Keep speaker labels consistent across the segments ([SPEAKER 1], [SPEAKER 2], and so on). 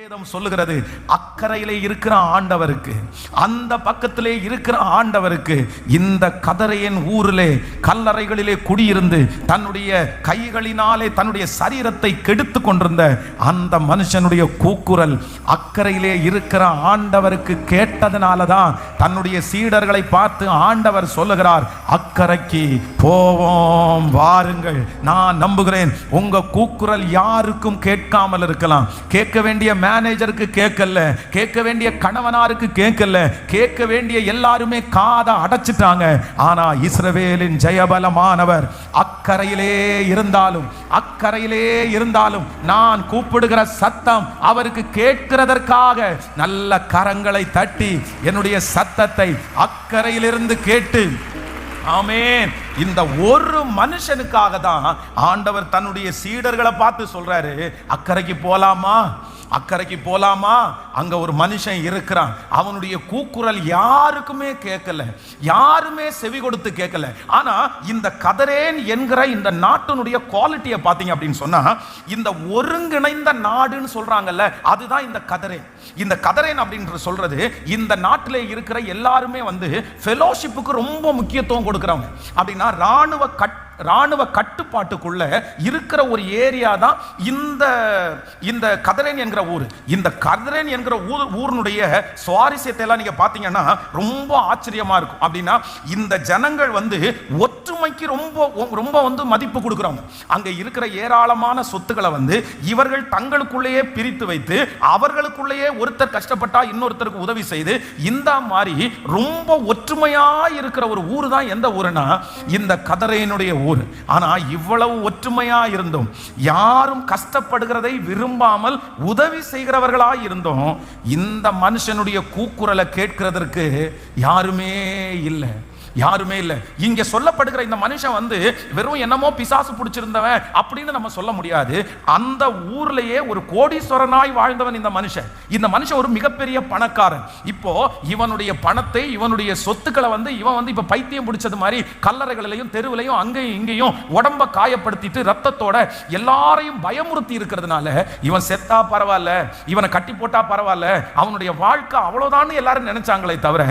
[SPEAKER 1] வேதம் சொல்லுகிறது, அக்கறையிலே இருக்கிற ஆண்டவருக்கு, அந்த பக்கத்திலே இருக்கிற ஆண்டவருக்கு இந்த கதரையின் ஊரிலே கல்லறைகளிலே குடியிருந்து தன்னுடைய கைகளினாலே தன்னுடைய சரீரத்தை கெடுத்து கொண்டிருந்த அந்த மனுஷனுடைய கூக்குரல் அக்கறையிலே இருக்கிற ஆண்டவருக்கு கேட்டதனால தான் தன்னுடைய சீடர்களை பார்த்து ஆண்டவர் சொல்லுகிறார், அக்கறைக்கு போவோம் வாருங்கள். நான் நம்புகிறேன் உங்க கூக்குரல் யாருக்கும் கேட்காமல் இருக்கலாம். கேட்க வேண்டிய மேனேஜருக்கு கேட்கல, கேட்க வேண்டிய கணவனாருக்கு கேட்கல, கேட்க வேண்டிய எல்லாருமே காதை அடைச்சிட்டாங்க. ஆனா இஸ்ரவேலின் ஜெயபலமானவர் அக்கறையிலே இருந்தாலும் நான் கூப்பிடுகிற சத்தம் அவருக்கு கேட்கிறதற்காக நல்ல கரங்களை தட்டி என்னுடைய சத்தத்தை அக்கறையிலிருந்து கேட்டு, ஆமென். இந்த ஒரு மனுஷனுக்காக தான் ஆண்டவர் தன்னுடைய சீடர்களை பார்த்து சொல்றாரு, அக்கறைக்கு போலாமா, அக்கறைக்கு போலாமா. அங்க ஒரு மனுஷன் இருக்கிறான், அவனுடைய கூக்குரல் யாருக்குமே கேட்கல, யாருமே செவி கொடுத்து கேட்கல. ஆனா இந்த கதரேன் என்கிற இந்த நாட்டினுடைய குவாலிட்டியை பார்த்தீங்க அப்படின்னு சொன்னா, இந்த ஒருங்கிணைந்த நாடுன்னு சொல்றாங்கல்ல, அதுதான் இந்த கதரேன். இந்த கதரேன் அப்படின்ற சொல்றது இந்த நாட்டிலே இருக்கிற எல்லாருமே ஃபெலோஷிப்புக்கு ரொம்ப முக்கியத்துவம் கொடுக்குறவங்க. அப்படின்னா ராணுவ கட்டுப்பாட்டுக்குள்ள இருக்கிற ஒரு ஏரியா தான் இந்த கதரேன் என்கிற ஊர். இந்த கதரேன் என்கிற ஊரினுடைய சுவாரஸ்யத்தை எல்லாம் நீங்க பாத்தீங்கன்னா ரொம்ப ஆச்சரியமா இருக்கும். அப்படின்னா இந்த ஜனங்கள் ஒற்றுமைக்கு ரொம்ப மதிப்பு கொடுக்குறவங்க. அங்க இருக்கிற ஏராளமான சொத்துக்களை இவர்கள் தங்களுக்குள்ளேயே பிரித்து வைத்து அவர்களுக்குள்ளேயே ஒருத்தர் கஷ்டப்பட்டா இன்னொருத்தருக்கு உதவி செய்து இந்த மாதிரி ரொம்ப ஒற்றுமையா இருக்கிற ஒரு ஊர் தான் எந்த ஊருனா இந்த கதரேனுடைய ஊர். ஆனா இவ்வளவு ஒற்றுமையா இருந்தோம், யாரும் கஷ்டப்படுகிறதை விரும்பாமல் உதவி செய்கிறவர்களாய் இருந்தோம், இந்த மனுஷனுடைய கூக்குரலை கேட்கிறதற்கு யாருமே இல்லை. இங்க சொல்லப்படுகிற இந்த மனுஷன் வெறும் என்னமோ பிசாசு பிடிச்சிருந்தவன் அப்படின்னு நம்ம சொல்ல முடியாது. அந்த ஊர்லயே ஒரு கோடீஸ்வரனாய் வாழ்ந்தவன் இந்த மனுஷன் ஒரு மிகப்பெரிய பணக்காரன். இப்போ இவனுடைய பணத்தை, இவனுடைய சொத்துக்களை இவன் இப்ப பைத்தியம் பிடிச்சது மாதிரி கல்லறைகளிலையும் தெருவிலையும் அங்கேயும் இங்கேயும் உடம்ப காயப்படுத்திட்டு ரத்தத்தோட எல்லாரையும் பயமுறுத்தி இருக்கிறதுனால இவன் செத்தா பரவாயில்ல, இவனை கட்டி போட்டா பரவாயில்ல, அவனுடைய வாழ்க்கை அவ்வளவுதான் எல்லாரும் நினைச்சாங்களே தவிர,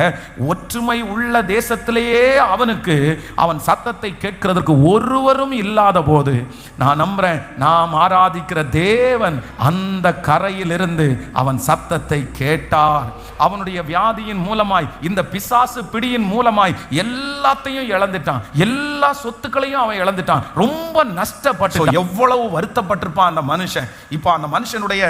[SPEAKER 1] ஒற்றுமை உள்ள தேசத்திலேயே அவனுக்கு அவன் சத்தத்தை கேட்கிறதற்கு ஒருவரும் இல்லாத போது, நான் நம்புறேன் நாம் ஆராதிக்கிற தேவன் அந்த கரையிலிருந்து அவன் சத்தத்தை கேட்டார். அவனுடைய வியாதியின் மூலமாய், இந்த பிசாசு பிடியின் மூலமாய் எல்லாத்தையும் இழந்துட்டான், எல்லா சொத்துக்களையும் அவன் இழந்துட்டான், ரொம்ப நஷ்டப்பட்டு எவ்வளவு வருத்தப்பட்டிருப்பான் அந்த மனுஷன். இப்போ அந்த மனுஷனுடைய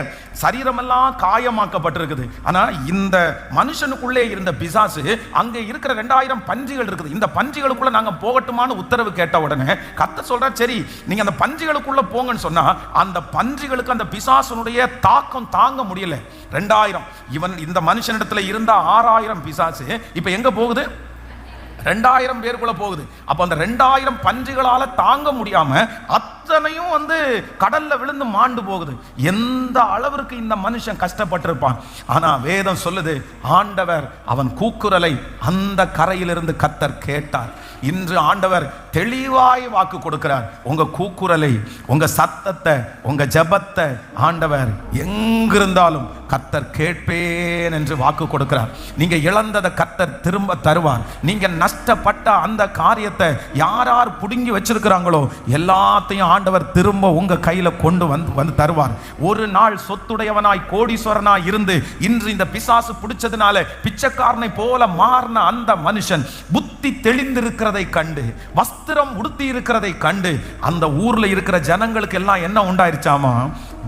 [SPEAKER 1] சரீரமெல்லாம் காயமாக்கப்பட்டிருக்குது. ஆனா இந்த மனுஷனுக்குள்ளே இருந்த பிசாசு அங்கே இருக்கிற 2000 பன்றிகள் இருக்குது. இந்த பன்றிகளுக்குள்ள நாங்க போகட்டுமான்னு உத்தரவு கேட்ட உடனே கர்த்தர் சொல்றார், சரி நீங்க அந்த பன்றிகளுக்குள்ள போங்கன்னு சொன்னா அந்த பன்றிகளுக்கு அந்த பிசாசுனுடைய தாக்கம் தாங்க முடியல. 2000 இந்த மனுஷனிடத்துல இருந்த 6000 பிசாசு இப்ப எங்க போகுது? 2000 பேருக்குள்ள போகுது. அப்ப அந்த 2000 பன்றிகளால தாங்க முடியாம அத்தனையும் கடல்ல விழுந்து மாண்டு போகுது. எந்த அளவிற்கு இந்த மனுஷன் கஷ்டப்பட்டிருப்பான். ஆனா வேதம் சொல்லுது, ஆண்டவர் அவன் கூக்குரலை அந்த கரையிலிருந்து கர்த்தர் கேட்டார். இன்று ஆண்டவர் தெளிவாய் வாக்கு கொடுக்கிறார். உங்க கூக்குரலை, உங்க சத்தத்தை, உங்க ஜெபத்தை ஆண்டவர் எங்கிருந்தாலும் கர்த்தர் கேட்பேன் என்று வாக்கு கொடுக்கிறார். நீங்க இழந்ததை கர்த்தர் திரும்ப தருவார். நீங்க நஷ்டப்பட்ட அந்த காரியத்தை யார் புடுங்கி வச்சிருக்கிறாங்களோ எல்லாத்தையும் ஆண்டவர் திரும்ப உங்க கையில கொண்டு வந்து தருவார். ஒரு நாள் சொத்துடையவனாய் கோடீஸ்வரனாய் இருந்து இன்று இந்த பிசாசு பிடிச்சதுனால பிச்சைக்காரனை போல மாறின அந்த மனுஷன் புத்தி தெளிந்திருக்கிறதை கண்டு, வஸ்திரம் உடுத்தி இருக்கிறதை கண்டு அந்த ஊர்ல இருக்கிற ஜனங்களுக்கு எல்லாம் என்ன உண்டாயிருச்சாமா?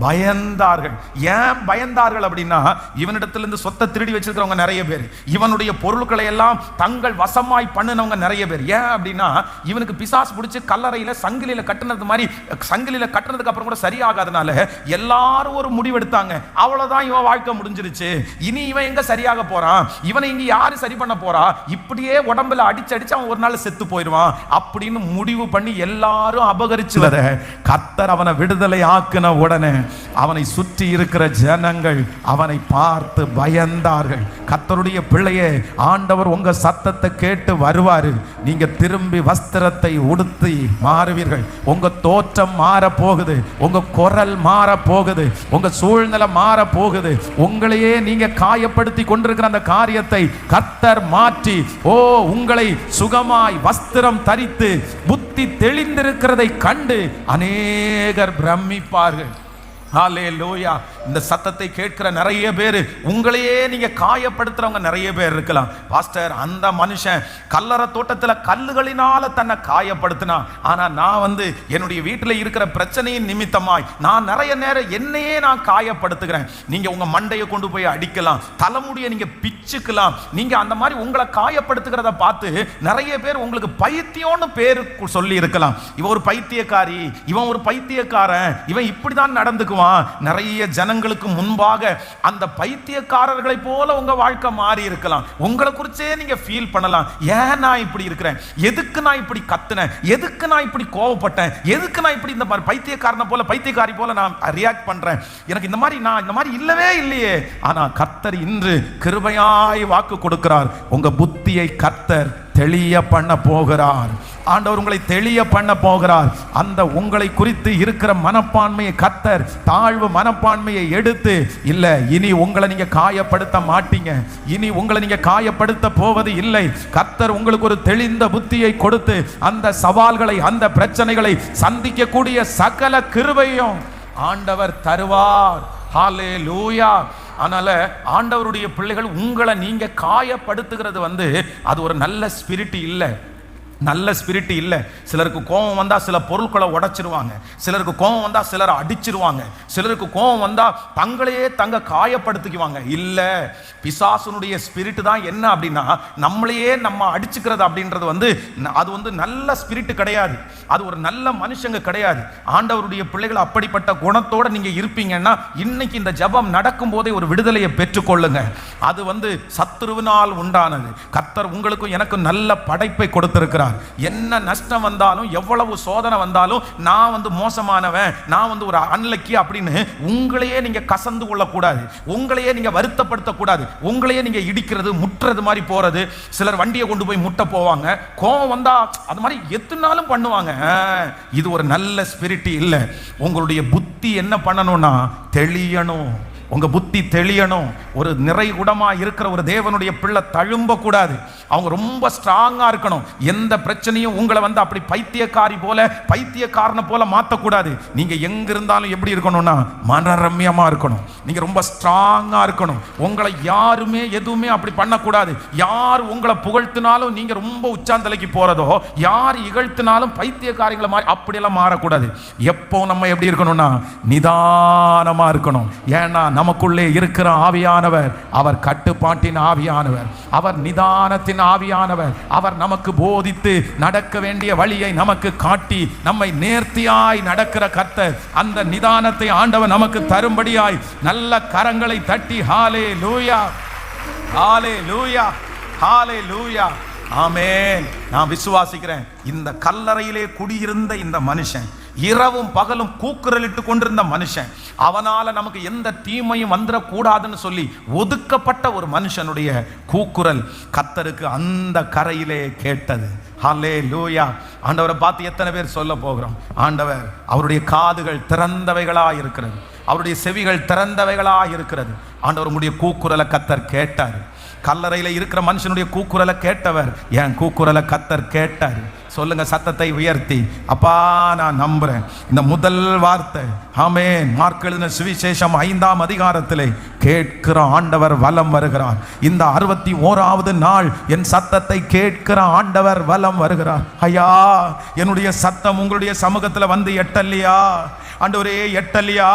[SPEAKER 1] பயந்தார்கள். ஏன் பயந்தார்கள் அப்படின்னா, இவனிடத்திலிருந்து சொத்தை திருடி வச்சிருக்கிறவங்க நிறைய பேர், இவனுடைய பொருட்களை எல்லாம் தங்கள் வசமாய் பண்ணினவங்க நிறைய பேர். ஏன் அப்படின்னா, இவனுக்கு பிசாசு பிடிச்சி கல்லறையில சங்கிலியில கட்டினது மாதிரி, சங்கிலியில கட்டினதுக்கு அப்புறம் கூட சரியாகாதனால எல்லாரும் ஒரு முடிவெடுத்தாங்க, அவ்வளவுதான் இவன் வாழ்க்கை முடிஞ்சிருச்சு, இனி இவன் எங்க சரியாக போறான், இவனை இங்க யாரு சரி பண்ண போறா, இப்படியே உடம்புல அடிச்சு அவன் ஒரு நாள் செத்து போயிடுவான் அப்படின்னு முடிவு பண்ணி எல்லாரும் அபகரிச்சு வர கர்த்தர் அவனை விடுதலை ஆக்கின உடனே அவனை சுற்றி இருக்கிற ஜனங்கள் அவனை பார்த்து பயந்தார்கள். கர்த்தருடைய பிள்ளையே, ஆண்டவர் உங்க சத்தத்தை கேட்டு வருவாரு. நீங்க திரும்பி வஸ்திரத்தை உடுத்தி மாறுவீர்கள். உங்க தோற்றம் மாற போகுது, உங்க குரல் மாற போகுது, உங்க சூழ்நிலை மாற போகுது. உங்களையே நீங்க காயப்படுத்தி கொண்டிருக்கிற அந்த காரியத்தை கர்த்தர் மாற்றி உங்களை சுகமாய் வஸ்திரம் தரித்து புத்தி தெளிந்திருக்கிறதை கண்டு அநேகர் பிரமிப்பார்கள். ஹல்லேலூயா. இந்த சத்தத்தை கேட்கிற நிறைய பேர், உங்களையே நீங்க காயப்படுத்துறவங்க நிறைய பேர் இருக்கலாம். பாஸ்டர், அந்த மனுஷன் கல்லறை தோட்டத்தில் கல்லுகளினால தன்னை காயப்படுத்தினா, ஆனா நான் என்னுடைய வீட்டில் இருக்கிற பிரச்சனையின் நிமித்தமாய் நான் நிறைய நேரம் என்னையே நான் காயப்படுத்துகிறேன். நீங்க உங்க மண்டையை கொண்டு போய் அடிக்கலாம், தலைமுடியை நீங்க பிச்சுக்கலாம். நீங்க அந்த மாதிரி உங்களை காயப்படுத்துகிறத பார்த்து நிறைய பேர் உங்களுக்கு பைத்தியம்னு பேரு சொல்லி இருக்கலாம். இவன் ஒரு பைத்தியக்காரி, இவன் ஒரு பைத்தியக்காரன், இவன் இப்படிதான் நடந்துக்குவான். நிறைய ஜனங்களுக்கு முன்பாக அந்த பைத்தியக்காரர்களை போல உங்க வாழ்க்கை மாறி இருக்கலாம். உங்களை குறிச்சே நீங்க ஃபீல் பண்ணலாம். ஏன் நான் இப்படி இருக்கிறேன், எதுக்கு நான் இப்படி கத்துனேன், எதுக்கு நான் இப்படி கோவப்பட்டேன், எதுக்கு நான் இப்படி இந்த மாதிரி பைத்தியக்காரனை போல பைத்தியக்காரி போல நான் ரியாக்ட் பண்றேன், எனக்கு இந்த மாதிரி இல்லவே இல்லையே. ஆனா கர்த்தர் இன்று கிருபையாய் வாக்கு கொடுக்கிறார். உங்க புத்தியை கர்த்தர் தெளிய பண்ண போகிறார். ஆண்டவர் உங்களை தெளிய பண்ண போகிறார். அந்த உங்களை குறித்து இருக்கிற மனப்பான்மையை கர்த்தர் தாழ்வு மனப்பான்மையை எடுத்து, இல்ல இனி உங்களை நீங்க காயப்படுத்த மாட்டீங்க, இனி உங்களை நீங்க காயப்படுத்த போவது இல்லை. கர்த்தர் உங்களுக்கு ஒரு தெளிந்த புத்தியை கொடுத்து அந்த சவால்களை அந்த பிரச்சனைகளை சந்திக்கக்கூடிய சகல கிருபையும் ஆண்டவர் தருவார். ஹல்லேலூயா. அதனால ஆண்டவருடைய பிள்ளைகள், உங்களை நீங்க காயப்படுத்துகிறது அது ஒரு நல்ல ஸ்பிரிட் இல்லை, நல்ல ஸ்பிரிட் இல்லை. சிலருக்கு கோபம் வந்தால் சில பொருட்களை உடைச்சிருவாங்க, சிலருக்கு கோபம் வந்தால் சிலரை அடிச்சிருவாங்க, சிலருக்கு கோபம் வந்தால் தங்களையே காயப்படுத்திக்குவாங்க. இல்லை, பிசாசுனுடைய ஸ்பிரிட் தான் என்ன அப்படின்னா, நம்மளையே நம்ம அடிச்சுக்கிறது அப்படின்றது அது நல்ல ஸ்பிரிட் கிடையாது, அது ஒரு நல்ல மனுஷங்க கிடையாது. ஆண்டவருடைய பிள்ளைகள் அப்படிப்பட்ட குணத்தோடு நீங்க இருப்பீங்கன்னா இன்னைக்கு இந்த ஜெபம் நடக்கும் போதே ஒரு விடுதலையை பெற்றுக்கொள்ளுங்க. அது சத்துருவினால் உண்டானது. கர்த்தர் உங்களுக்கும் எனக்கும் நல்ல படைப்பை கொடுத்திருக்கிறார். என்ன நஷ்டம் வந்தாலும் எவ்வளவு சோதனை வந்தாலும் நான் மோசமானவன், நான் ஒரு அன்லக்கி அப்படின்னு உங்களையே நீங்க கசந்து கொள்ளக்கூடாது, உங்களையே நீங்க வருத்தப்படுத்த கூடாது, உங்களையே நீங்க இடிக்கிறது முட்டுறது மாதிரி போறது. சிலர் வண்டியை கொண்டு போய் முட்ட போவாங்க, கோவம் வந்தா அது மாதிரி எத்தனாலும் பண்ணுவாங்க. இது ஒரு நல்ல ஸ்பிரிட் இல்லை. உங்களுடைய புத்தி என்ன பண்ணணும்னா தெளியணும். உங்க புத்தி தெளியணும். ஒரு நிறைகுடமா இருக்கிற ஒரு தேவனுடைய பிள்ளை தழும்ப கூடாது. அவங்க ரொம்ப ஸ்ட்ராங்கா இருக்கணும். எந்த பிரச்சனையும் உங்களை அப்படி பைத்தியக்காரி போல பைத்தியக்காரனை போல மாற்றக்கூடாது. நீங்க எங்க இருந்தாலும் எப்படி இருக்கணும்னா மனரம்யமா இருக்கணும். நீங்க ரொம்ப ஸ்ட்ராங்கா இருக்கணும். உங்களை யாருமே எதுவுமே அப்படி பண்ணக்கூடாது. யார் உங்களை புகழ்த்தினாலும் நீங்க ரொம்ப உச்சாந்தலைக்கு போறதோ, யார் இகழ்த்தினாலும் பைத்தியக்காரிகளை மாதிரி அப்படியெல்லாம் மாறக்கூடாது. எப்போ நம்ம எப்படி இருக்கணும்னா நிதானமா இருக்கணும். ஏன்னா நமக்குள்ளே இருக்கிற ஆவியானவர் அவர் கட்டுப்பாட்டின் ஆவியானவர், அவர் நிதானத்தின் ஆவியானவர். அவர் நமக்கு போதித்து நடக்க வேண்டிய வழியை நமக்கு காட்டி நம்மை நேர்த்தியாய் நடக்கிற கர்த்தர். அந்த நிதானத்தை ஆண்டவர் நமக்கு தரும்படியாய் நல்ல கரங்களை தட்டி ஹல்லேலூயா, ஹல்லேலூயா, ஹல்லேலூயா, ஆமென். நான் விசுவாசிக்கிறேன், இந்த கல்லறையிலே குடியிருந்த இந்த மனுஷன், இரவும் பகலும் கூக்குரலிட்டு கொண்டிருந்த மனுஷன், அவனால நமக்கு எந்த தீமையும் வந்துடக்கூடாதுன்னு சொல்லி ஒதுக்கப்பட்ட ஒரு மனுஷனுடைய கூக்குரல் கர்த்தருக்கு அந்த கரையிலே கேட்டது. ஹல்லேலூயா. ஆண்டவரை பார்த்து எத்தனை பேர் சொல்ல போகிறோம், ஆண்டவர் அவருடைய காதுகள் திறந்தவைகளா இருக்கிறது, அவருடைய செவிகள் திறந்தவைகளா இருக்கிறது. ஆண்டவர் உங்களுடைய கூக்குரலை கர்த்தர் கேட்டார். கல்லறையில இருக்கிற மனுஷனுடைய கூக்குரலை கேட்டவர் என் கூக்குரலை கர்த்தர் கேட்டார். சொல்லுங்க சத்தத்தை உயர்த்தி, அப்பா நான் நம்புறேன். இந்த முதல் வார்த்தை ஆமென். மார்க் எழுதின சுவிசேஷம் 5ஆம் அதிகாரத்திலே கேட்கிற ஆண்டவர் வலம் வருகிறார். இந்த 61வது நாள் என் சத்தத்தை கேட்கிற ஆண்டவர் வலம் வருகிறார். ஐயா, என்னுடைய சத்தம் உங்களுடைய சமூகத்தில் எட்டல்லையா? ஆண்டவரே எட்டல்லையா?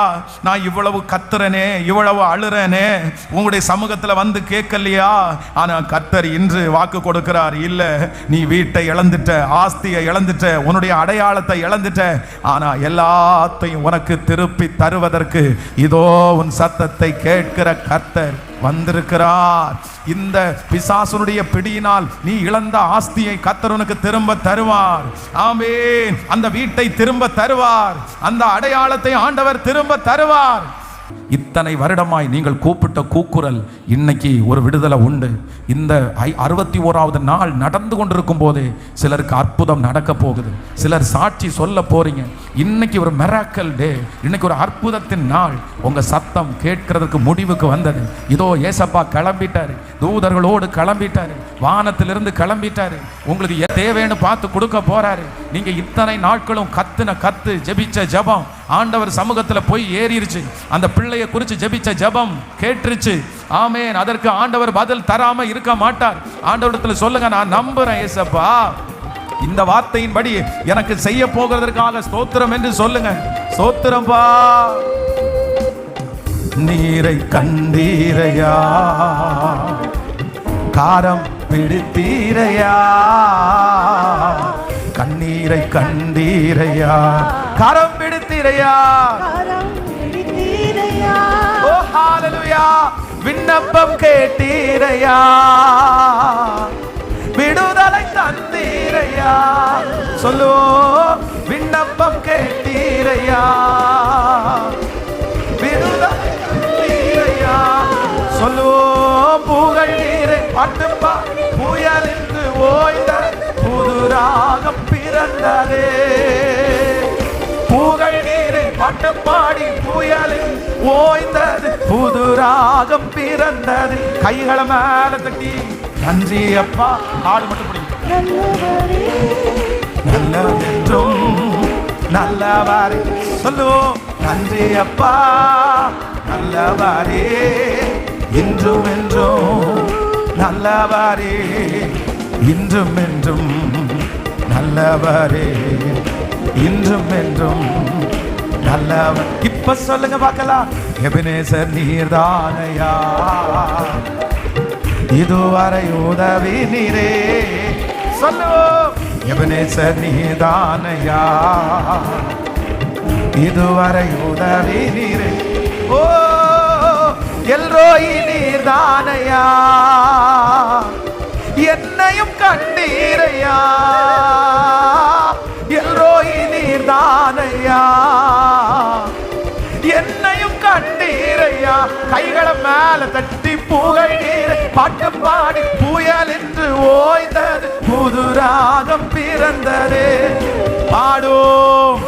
[SPEAKER 1] நான் இவ்வளவு கத்துறனே, இவ்வளவு அழுறனே, உங்களுடைய சமூகத்தில் கேட்கலையா? ஆனா கர்த்தர் இன்று வாக்கு கொடுக்கிறார், இல்ல நீ வீட்டை இழந்துட்ட, ஆஸ்தியை இழந்துட்ட, உன்னுடைய அடையாளத்தை இழந்துட்ட, ஆனா எல்லாத்தையும் உனக்கு திருப்பி தருவதற்கு இதோ உன் சத்தத்தை கேட்கிற கர்த்தர் வந்திருக்கிறார். இந்த பிசாசுனுடைய பிடியினால் நீ இழந்த ஆஸ்தியை கர்த்தர் உனக்கு திரும்ப தருவார். ஆமென். அந்த வீட்டை திரும்ப தருவார். அந்த அடையாளத்தை ஆண்டவர் திரும்ப தருவார். இத்தனை வருடமாய் நீங்கள் கூப்பிட்ட கூக்குரல் இன்னைக்கு ஒரு விடுதலை உண்டு. இந்த 61வது நாள் நடந்து கொண்டிருக்கும் போது சிலருக்கு அற்புதம் நடக்க போகுது. சிலர் சாட்சி சொல்ல போறீங்க. இன்னைக்கு ஒரு மிராக்கல் டே, இன்னைக்கு ஒரு அற்புதத்தின் நாள். உங்க சத்தம் கேட்கிறதுக்கு முடிவுக்கு வந்தது. இதோ ஏசப்பா கிளம்பிட்டாரு, தூதர்களோடு கிளம்பிட்டாரு, வானத்திலிருந்து கிளம்பிட்டாரு. உங்களுக்கு தேவைன்னு பார்த்து கொடுக்க போறாரு. நீங்க இத்தனை நாட்களும் கத்துன கத்து, ஜெபிச்ச ஜெபம் ஆண்டவர் சமூகத்துல போய் ஏறிடுச்சு. அந்த பிள்ளையை குறித்து ஜெபிச்ச ஜெபம் கேட்டுருச்சு. ஆமென். அதற்கு ஆண்டவர் பதில் தராம இருக்க மாட்டார். ஆண்டவரிடத்துல சொல்லுங்க, நான் நம்புறேன் ஏசப்பா, இந்த வார்த்தையின்படி எனக்கு செய்ய போகிறதற்காக ஸ்தோத்திரம் என்று சொல்லுங்க. ஸ்தோத்திரம்பா. நீரை கண்டீரையா, காரம் பிடித்தீரையா, கண்ணீரை கண்டீரையா, கரம் பிடித்தீரையா, ஓ ஹalleluya. விண்ணப்பம் கேட்டீரையா, விடுதலை தந்தீரையா. சொல்லுவோம், விண்ணப்பம் கேட்டீரையா, விடுதலை தந்தீரையா. சொல்லுவோம், புகழ் நீரை பாட்டுப்பா, புயலின்று ஓய்ந்த புது ராகம் பிறந்ததே. புகழ் நீரை பாட்டுப்பாடி புயலில் ஓய்ந்தது புது ராகம் பிறந்தது. கைகளை மேல தட்டி நன்றி அப்பா. ஆடு மட்டும் பிடிக்கும். நல்லவென்றும் நல்லவாரே. சொல்லுவோம், நன்றி அப்பா நல்லவாரே, இன்றும் என்றும் நல்லவாரே, இன்றும் என்றும் நல்லவாரே, இன்றும் என்றும் நல்லவர். இப்ப சொல்லுங்க பார்க்கலாம். எபினேசர் நீர்தானையா, இதுவரை உதவி நீரே. சொல்லுவோம், எபினேசர் நீர்தானையா, இதுவரை உதவி நீரே. ஓ எல்ரோயி நீர்தானையா, என்னையும் கண்டீரையா, எல்ரோயி நீர்தானையா, என்னையும் கண்டீரையா. கைகளை மேல தட்டி புகழ் நீரை பாட்டு பாடி புயல் என்று ஓய்ந்தது புது ராகம் பிறந்தது. பாடும்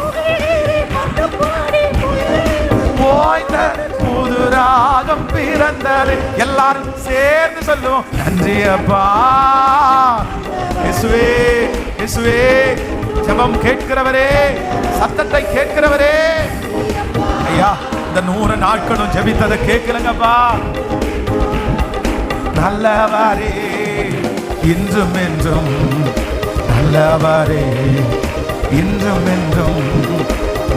[SPEAKER 1] ஓய்ந்தது புது ராகம் பிறந்தது. எல்லாரும் சேர்ந்து சொல்லுவோம், நன்றி அப்பா. இயேசுவே இயேசுவே, ஜெபம் கேட்கிறவரே, சத்தத்தை கேட்கிறவரே. ஐயா, இந்த 100 நாட்களும் ஜெபித்ததை கேட்கலங்கப்பா. நல்லவரே, இன்றும் என்றும் நல்லவரே, இன்றும் என்றும்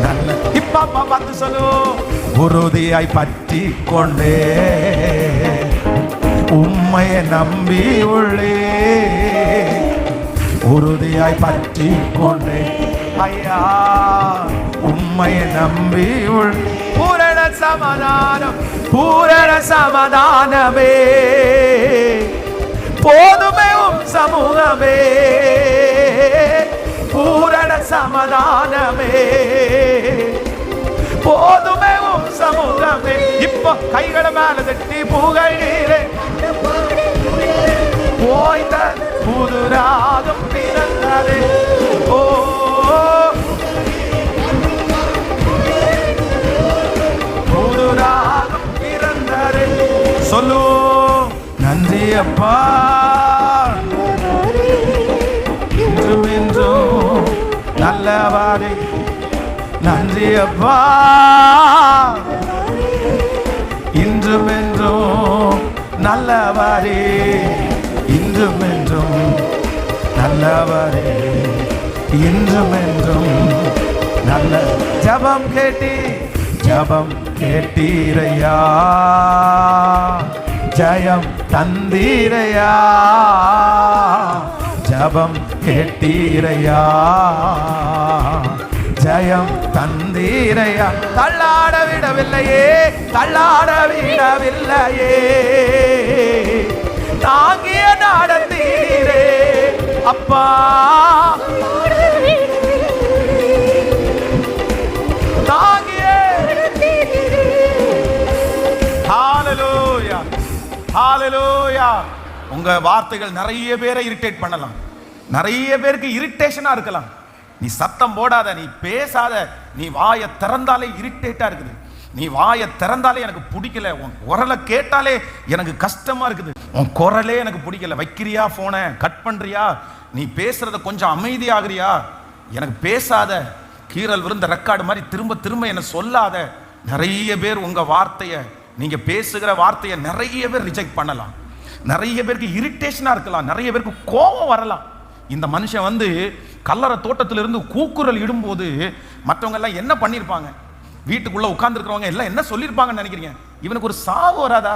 [SPEAKER 1] நல்ல. இப்ப வந்து சொல்லு, உறுதியாய் பற்றி கொண்டே உம்மையை நம்பி உள்ளே, உறுதியாய் பற்றி கொண்டே ஐயா, உம்மையை நம்பி உள்ளே. பூரண சமாதானம், பூரண சமாதானமே போதுமே உம் சமூகமே, பூரண சமாதானமே போதுமே உம் சமூகமே. இப்போ கைகளை மேல தட்டி புகழீரே, ஓய்ந்த புது ராகம் பிறந்ததே. ஓ புது ராகம் பிறந்ததே. சொல்லு, நன்றி அப்பா, இன்றும் என்றும் நல்லவாரே. நன்றி அப்பா, இன்றும் என்றும் நல்லவாரே, இன்றும் என்றும் நல்லவாரே, இன்றும் என்றும் நல்ல. ஜபம் கேட்டி, ஜபம் கேட்டீரையா, ஜெயம் தந்தீரையா, ஜபம் கேட்டீரையா, ஜெயம் தந்தீரையா. தள்ளாட விடவில்லையே, தள்ளாட விடவில்லையே, தாங்கிய நடந்தீரே அப்பா, தாங்கிய. ஹalleluya, ஹalleluya. உங்க வார்த்தைகள் நிறைய பேரை இரிட்டேட் பண்ணலாம், நிறைய பேருக்கு இரிட்டேஷனா இருக்கலாம். நீ சத்தம் போடாத, நீ பேசாத, நீ வாயை திறந்தாலே இரிட்டேட்டா இருக்குது. நீ வாயை திறந்தாலே எனக்கு பிடிக்கல, உன் குரலை கேட்டாலே எனக்கு கஷ்டமா இருக்குது, உன் குரலே எனக்கு பிடிக்கல, வைக்கிறியா போனை, கட் பண்றியா, நீ பேசுறத கொஞ்சம் அமைதியாகிறியா, எனக்கு பேசாத, கீரல் விழுந்த ரெக்கார்டு மாதிரி திரும்ப திரும்ப என்ன சொல்லாத. நிறைய பேர் உங்க வார்த்தையை, நீங்க பேசுகிற வார்த்தையை நிறைய பேர் ரிஜெக்ட் பண்ணலாம், நிறைய பேருக்கு இரிட்டேஷனா இருக்கலாம், நிறைய பேருக்கு கோபம் வரலாம். இந்த மனுஷன் கல்லறை தோட்டத்திலிருந்து கூக்குரல் இடும்போது மற்றவங்க எல்லாம் என்ன பண்ணிருப்பாங்க, வீட்டுக்குள்ள உட்கார்ந்து இருக்கிறவங்க எல்லாம் என்ன சொல்லியிருப்பாங்கன்னு நினைக்கிறீங்க? இவனுக்கு ஒரு சாவு வராதா?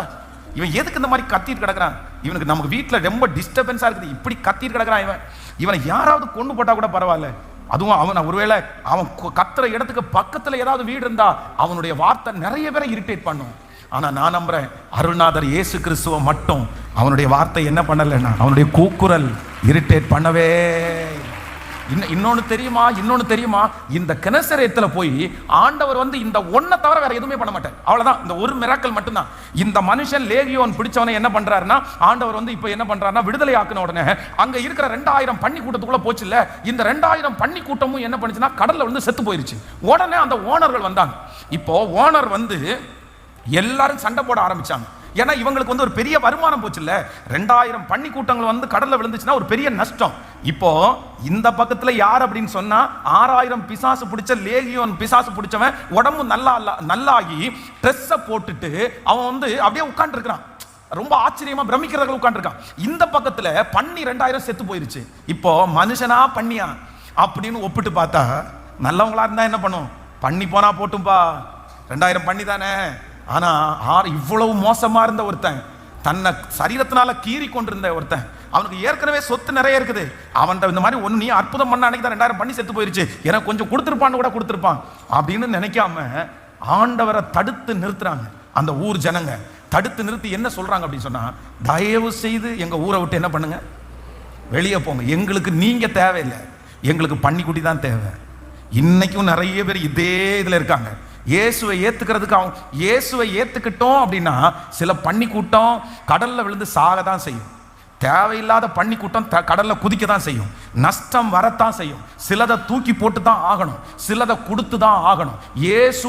[SPEAKER 1] இவன் எதுக்கு இந்த மாதிரி கத்திட்டு கிடக்குறான்? இவனுக்கு நமக்கு வீட்டில் ரொம்ப டிஸ்டர்பன்ஸா இருக்குது, இப்படி கத்திட்டு கிடக்குறான். இவனை யாராவது கொண்டு போட்டா கூட பரவாயில்ல. அதுவும் அவன் ஒருவேளை அவன் கத்துற இடத்துக்கு பக்கத்துல ஏதாவது வீடு இருந்தா அவனுடைய வார்த்தை நிறைய பேரை இரிட்டேட் பண்ணும். ஆனா நான் நம்புறேன், அருள்நாதர் இயேசு கிறிஸ்துவ மட்டும் அவனுடைய வார்த்தை என்ன பண்ணலன்னா, அவனுடைய கூக்குரல் இரிட்டேட் பண்ணவே. இன்னொன்னு தெரியுமா, இந்த கெனசரேத்துல போய் ஆண்டவர் இந்த ஒன்ன தவிர வேற எதுவுமே பண்ண மாட்டார். அவ்வளவுதான், இந்த ஒரு மிராக்கிள் மட்டும்தான். இந்த மனுஷன் லேகியோன் பிடிச்சவனை என்ன பண்றாருன்னா, ஆண்டவர் இப்ப என்ன பண்றாருன்னா, விடுதலை ஆக்கின உடனே அங்க இருக்கிற 2000 பன்னி கூட்டத்துக்குள்ள போச்சு இல்ல, இந்த 2000 பன்னி கூட்டமும் என்ன பண்ணுச்சுன்னா கடல்ல செத்து போயிருச்சு. உடனே அந்த ஓனர்கள் வந்தாங்க. இப்போ ஓனர் எல்லாரும் சண்டை போட ஆரம்பிச்சாங்க. ஏன்னா இவங்களுக்கு ஒரு பெரிய வருமானம் போச்சு இல்ல, 2000 பன்னி கூட்டங்கள் கடல்ல விழுந்துச்சுன்னா ஒரு பெரிய நஷ்டம். இப்போ இந்த பக்கத்துல யார் அப்படின்னு சொன்னா, 6000 பிசாசு பிடிச்ச லேகியோன் பிசாசு பிடிச்சவன் உடம்பு நல்லாகி ட்ரெஸ்ஸை போட்டுட்டு அவன் அப்படியே உட்கார்ந்து இருக்கிறான். ரொம்ப ஆச்சரியமா பிரமிக்கிறவர்கள் உட்கார்ந்து இருக்கான். இந்த பக்கத்துல பன்னி 2000 செத்து போயிருச்சு. இப்போ மனுஷனா பண்ணியா அப்படின்னு ஒப்பிட்டு பார்த்தா, நல்லவங்களா இருந்தா என்ன பண்ணும், பண்ணி போனா போட்டும்பா, 2000 பண்ணி தானே. ஆனா இவ்வளவு மோசமா இருந்த ஒருத்தன், தன்னை சரீரத்தினால கீறி கொண்டிருந்த ஒருத்தன், அவனுக்கு ஏற்கனவே சொத்து நிறைய இருக்குது, அவன் இந்த மாதிரி ஒன்னு நீ அற்புதம் பண்ண அன்னைக்கு தான் 2000 பண்ணி செத்து போயிருச்சு, எனக்கு கொஞ்சம் கொடுத்துருப்பான்னு கூட கொடுத்துருப்பான் அப்படின்னு நினைக்காம ஆண்டவரை தடுத்து நிறுத்துறாங்க. அந்த ஊர் ஜனங்க தடுத்து நிறுத்தி என்ன சொல்றாங்க அப்படின்னு சொன்னா, தயவு செய்து எங்க ஊரை விட்டு என்ன பண்ணுங்க, வெளியே போங்க, எங்களுக்கு நீங்க தேவையில்லை, எங்களுக்கு பன்னிக்குட்டி தான் தேவை. இன்னைக்கும் நிறைய பேர் இதே இதுல இருக்காங்க. இயேசுவை ஏத்துக்கிறதுக்கு இயேசுவை ஏத்துக்கிட்டோம் அப்படின்னா சில பன்னி கூட்டம் கடல்ல விழுந்து சாக தான் செய்யும். தேவையில்லாத பன்னி கூட்டம் கடல்ல குதிக்க தான் செய்யும், நஷ்டம் வரத்தான் செய்யும். சிலதை தூக்கி போட்டு தான் ஆகணும், சிலதை கொடுத்து தான் ஆகணும். இயேசு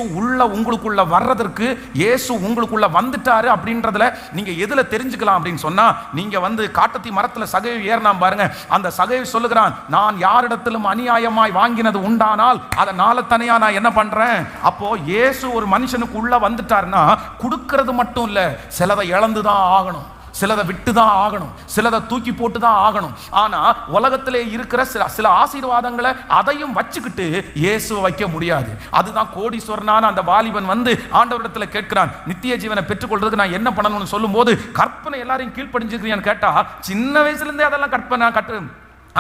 [SPEAKER 1] உங்களுக்குள்ள வர்றதற்கு, இயேசு உங்களுக்குள்ள வந்துட்டாரு அப்படின்றதுல நீங்க எதுல தெரிஞ்சுக்கலாம் அப்படின்னு சொன்னா, நீங்க காட்டத்தி மரத்துல சகைவு ஏறினா பாருங்க, அந்த சகைவு சொல்லுகிறான், நான் யாரிடத்திலும் அநியாயமாய் வாங்கினது உண்டானால் அதை நாளத்தனையா நான் என்ன பண்றேன். அப்போ இயேசு ஒரு மனுஷனுக்கு உள்ள வந்துட்டாருன்னா கொடுக்கறது மட்டும் இல்ல, சிலதை இழந்துதான் ஆகணும், சிலதை விட்டு தான் ஆகணும், சிலதை தூக்கி போட்டு தான் ஆகணும். ஆனா உலகத்திலே இருக்கிற சில ஆசீர்வாதங்களை அதையும் வச்சுக்கிட்டு இயேசுவை வைக்க முடியாது. அதுதான் கோடீஸ்வரனான அந்த வாலிபன் ஆண்டவரிடத்துல கேட்கிறான், நித்திய ஜீவனை பெற்றுக்கொள்றதுக்கு நான் என்ன பண்ணணும்னு சொல்லும் போது, கற்பனை எல்லாரையும் கீழ்ப்படிஞ்சிருக்கிறியான்னு கேட்டா, சின்ன வயசுல இருந்தே அதெல்லாம் கற்பனை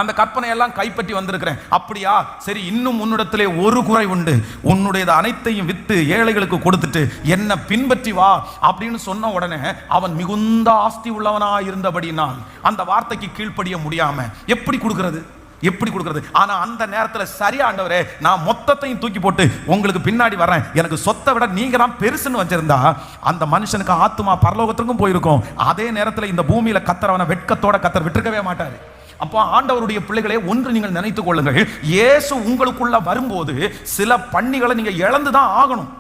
[SPEAKER 1] அந்த கற்பனை எல்லாம் கைப்பற்றி வந்திருக்கிறேன். அப்படியா, சரி, இன்னும் உன்னிடத்திலே ஒரு குறை உண்டு, உன்னுடைய அனைத்தையும் வித்து ஏழைகளுக்கு கொடுத்துட்டு என்ன பின்பற்றி வா அப்படின்னு சொன்ன உடனே அவன் மிகுந்த ஆஸ்தி உள்ளவனா இருந்தபடினால் அந்த வார்த்தைக்கு கீழ்ப்படிய முடியாம எப்படி கொடுக்கிறது. ஆனா அந்த நேரத்தில் சரி ஆண்டவரே, நான் மொத்தத்தையும் தூக்கி போட்டு உங்களுக்கு பின்னாடி வரேன், எனக்கு சொத்தை விட நீங்க தான் பெருசுன்னு வச்சிருந்தா அந்த மனுஷனுக்கு ஆத்துமா பரலோகத்திற்கும் போயிருக்கும். அதே நேரத்தில் இந்த பூமியில கத்தரவனை வெட்கத்தோட கத்தர் விட்டுருக்கவே மாட்டாரு. அப்போ ஆண்டவருடைய பிள்ளைகளே, ஒன்று நீங்கள் நினைத்துக் கொள்ளுங்கள், இயேசு உங்களுக்குள்ள வரும்போது சில பன்னிகளை நீங்க இழந்துதான் ஆகணும்,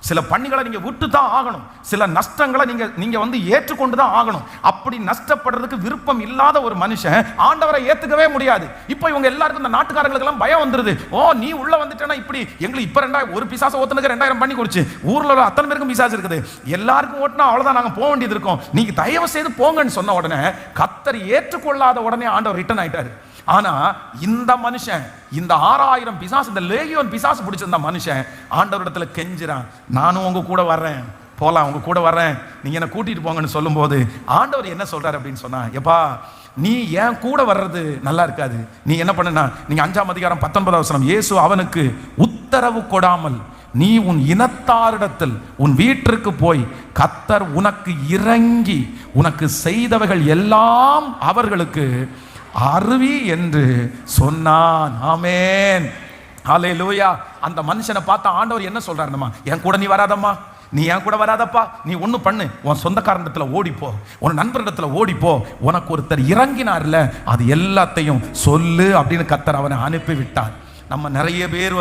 [SPEAKER 1] சில பன்னிகளை நீங்க விட்டு தான் ஆகணும், சில நஷ்டங்களை நீங்க ஏற்றுக்கொண்டு தான் ஆகணும். அப்படி நஷ்டப்படுறதுக்கு விருப்பம் இல்லாத ஒரு மனுஷன் ஆண்டவரை ஏத்துக்கவே முடியாது. இப்போ இவங்க எல்லாருக்கும், இந்த நாட்டுக்காரங்களுக்கு எல்லாம் பயம் வந்துருது. ஓ, நீ உள்ள வந்துட்டேன்னா இப்படி எங்களுக்கு இப்ப ஒரு பிசாசு ஓத்துனுக்கு 2000 பண்ணி கொடுச்சு, ஊர்ல ஒரு அத்தனை பேருக்கும் பிசாசு இருக்குது, எல்லாருக்கும் ஓட்டினா அவ்வளவுதான், நாங்க போக வேண்டியது இருக்கும், நீங்க தயவு செய்து போங்கன்னு சொன்ன உடனே கத்தர் ஏற்றுக்கொள்ளாத உடனே ஆண்டவர் ரிட்டர்ன் ஆயிட்டாரு. ஆனா இந்த மனுஷன், இந்த 6000 பிசாசு, இந்த லேகியோன் பிசாசு பிடிச்சிருந்த மனுஷன் ஆண்டவரிடத்துல கெஞ்சுறான், நானும் உங்க கூட வர்றேன், போலாம், உங்க கூட வர்றேன், நீங்க என்ன கூட்டிட்டு போங்கன்னு சொல்லும் போது ஆண்டவர் என்ன சொல்றாரு அப்படின்னு சொன்னா, எப்பா, நீ ஏன் கூட வர்றது நல்லா இருக்காது, நீ என்ன பண்ணுனா, நீங்க 5ஆம் அதிகாரம் 19ஆம் வசனம், இயேசு அவனுக்கு உத்தரவு கொடாமல் நீ உன் இனத்தாரிடத்தில் உன் வீட்டிற்கு போய் கர்த்தர் உனக்கு இறங்கி உனக்கு செய்தவைகள் எல்லாம் அவர்களுக்கு அறிவி என்று சொன்னான். ஆமென், ஹல்லேலூயா. அந்த மனுஷனை பார்த்த ஆண்டவர் என்ன சொல்றாருமா, என் கூட நீ வராதம்மா, நீ என் கூட வராதப்பா, நீ ஒன்று பண்ணு, உன் சொந்தக்காரனிடத்துல ஓடிப்போ, உன் நண்பரிடத்துல ஓடிப்போ, உனக்கு ஒருத்தர் இறங்கினார்ல அது எல்லாத்தையும் சொல்லு அப்படின்னு கர்த்தர் அவனை அனுப்பி விட்டார். நம்ம நிறைய பேர்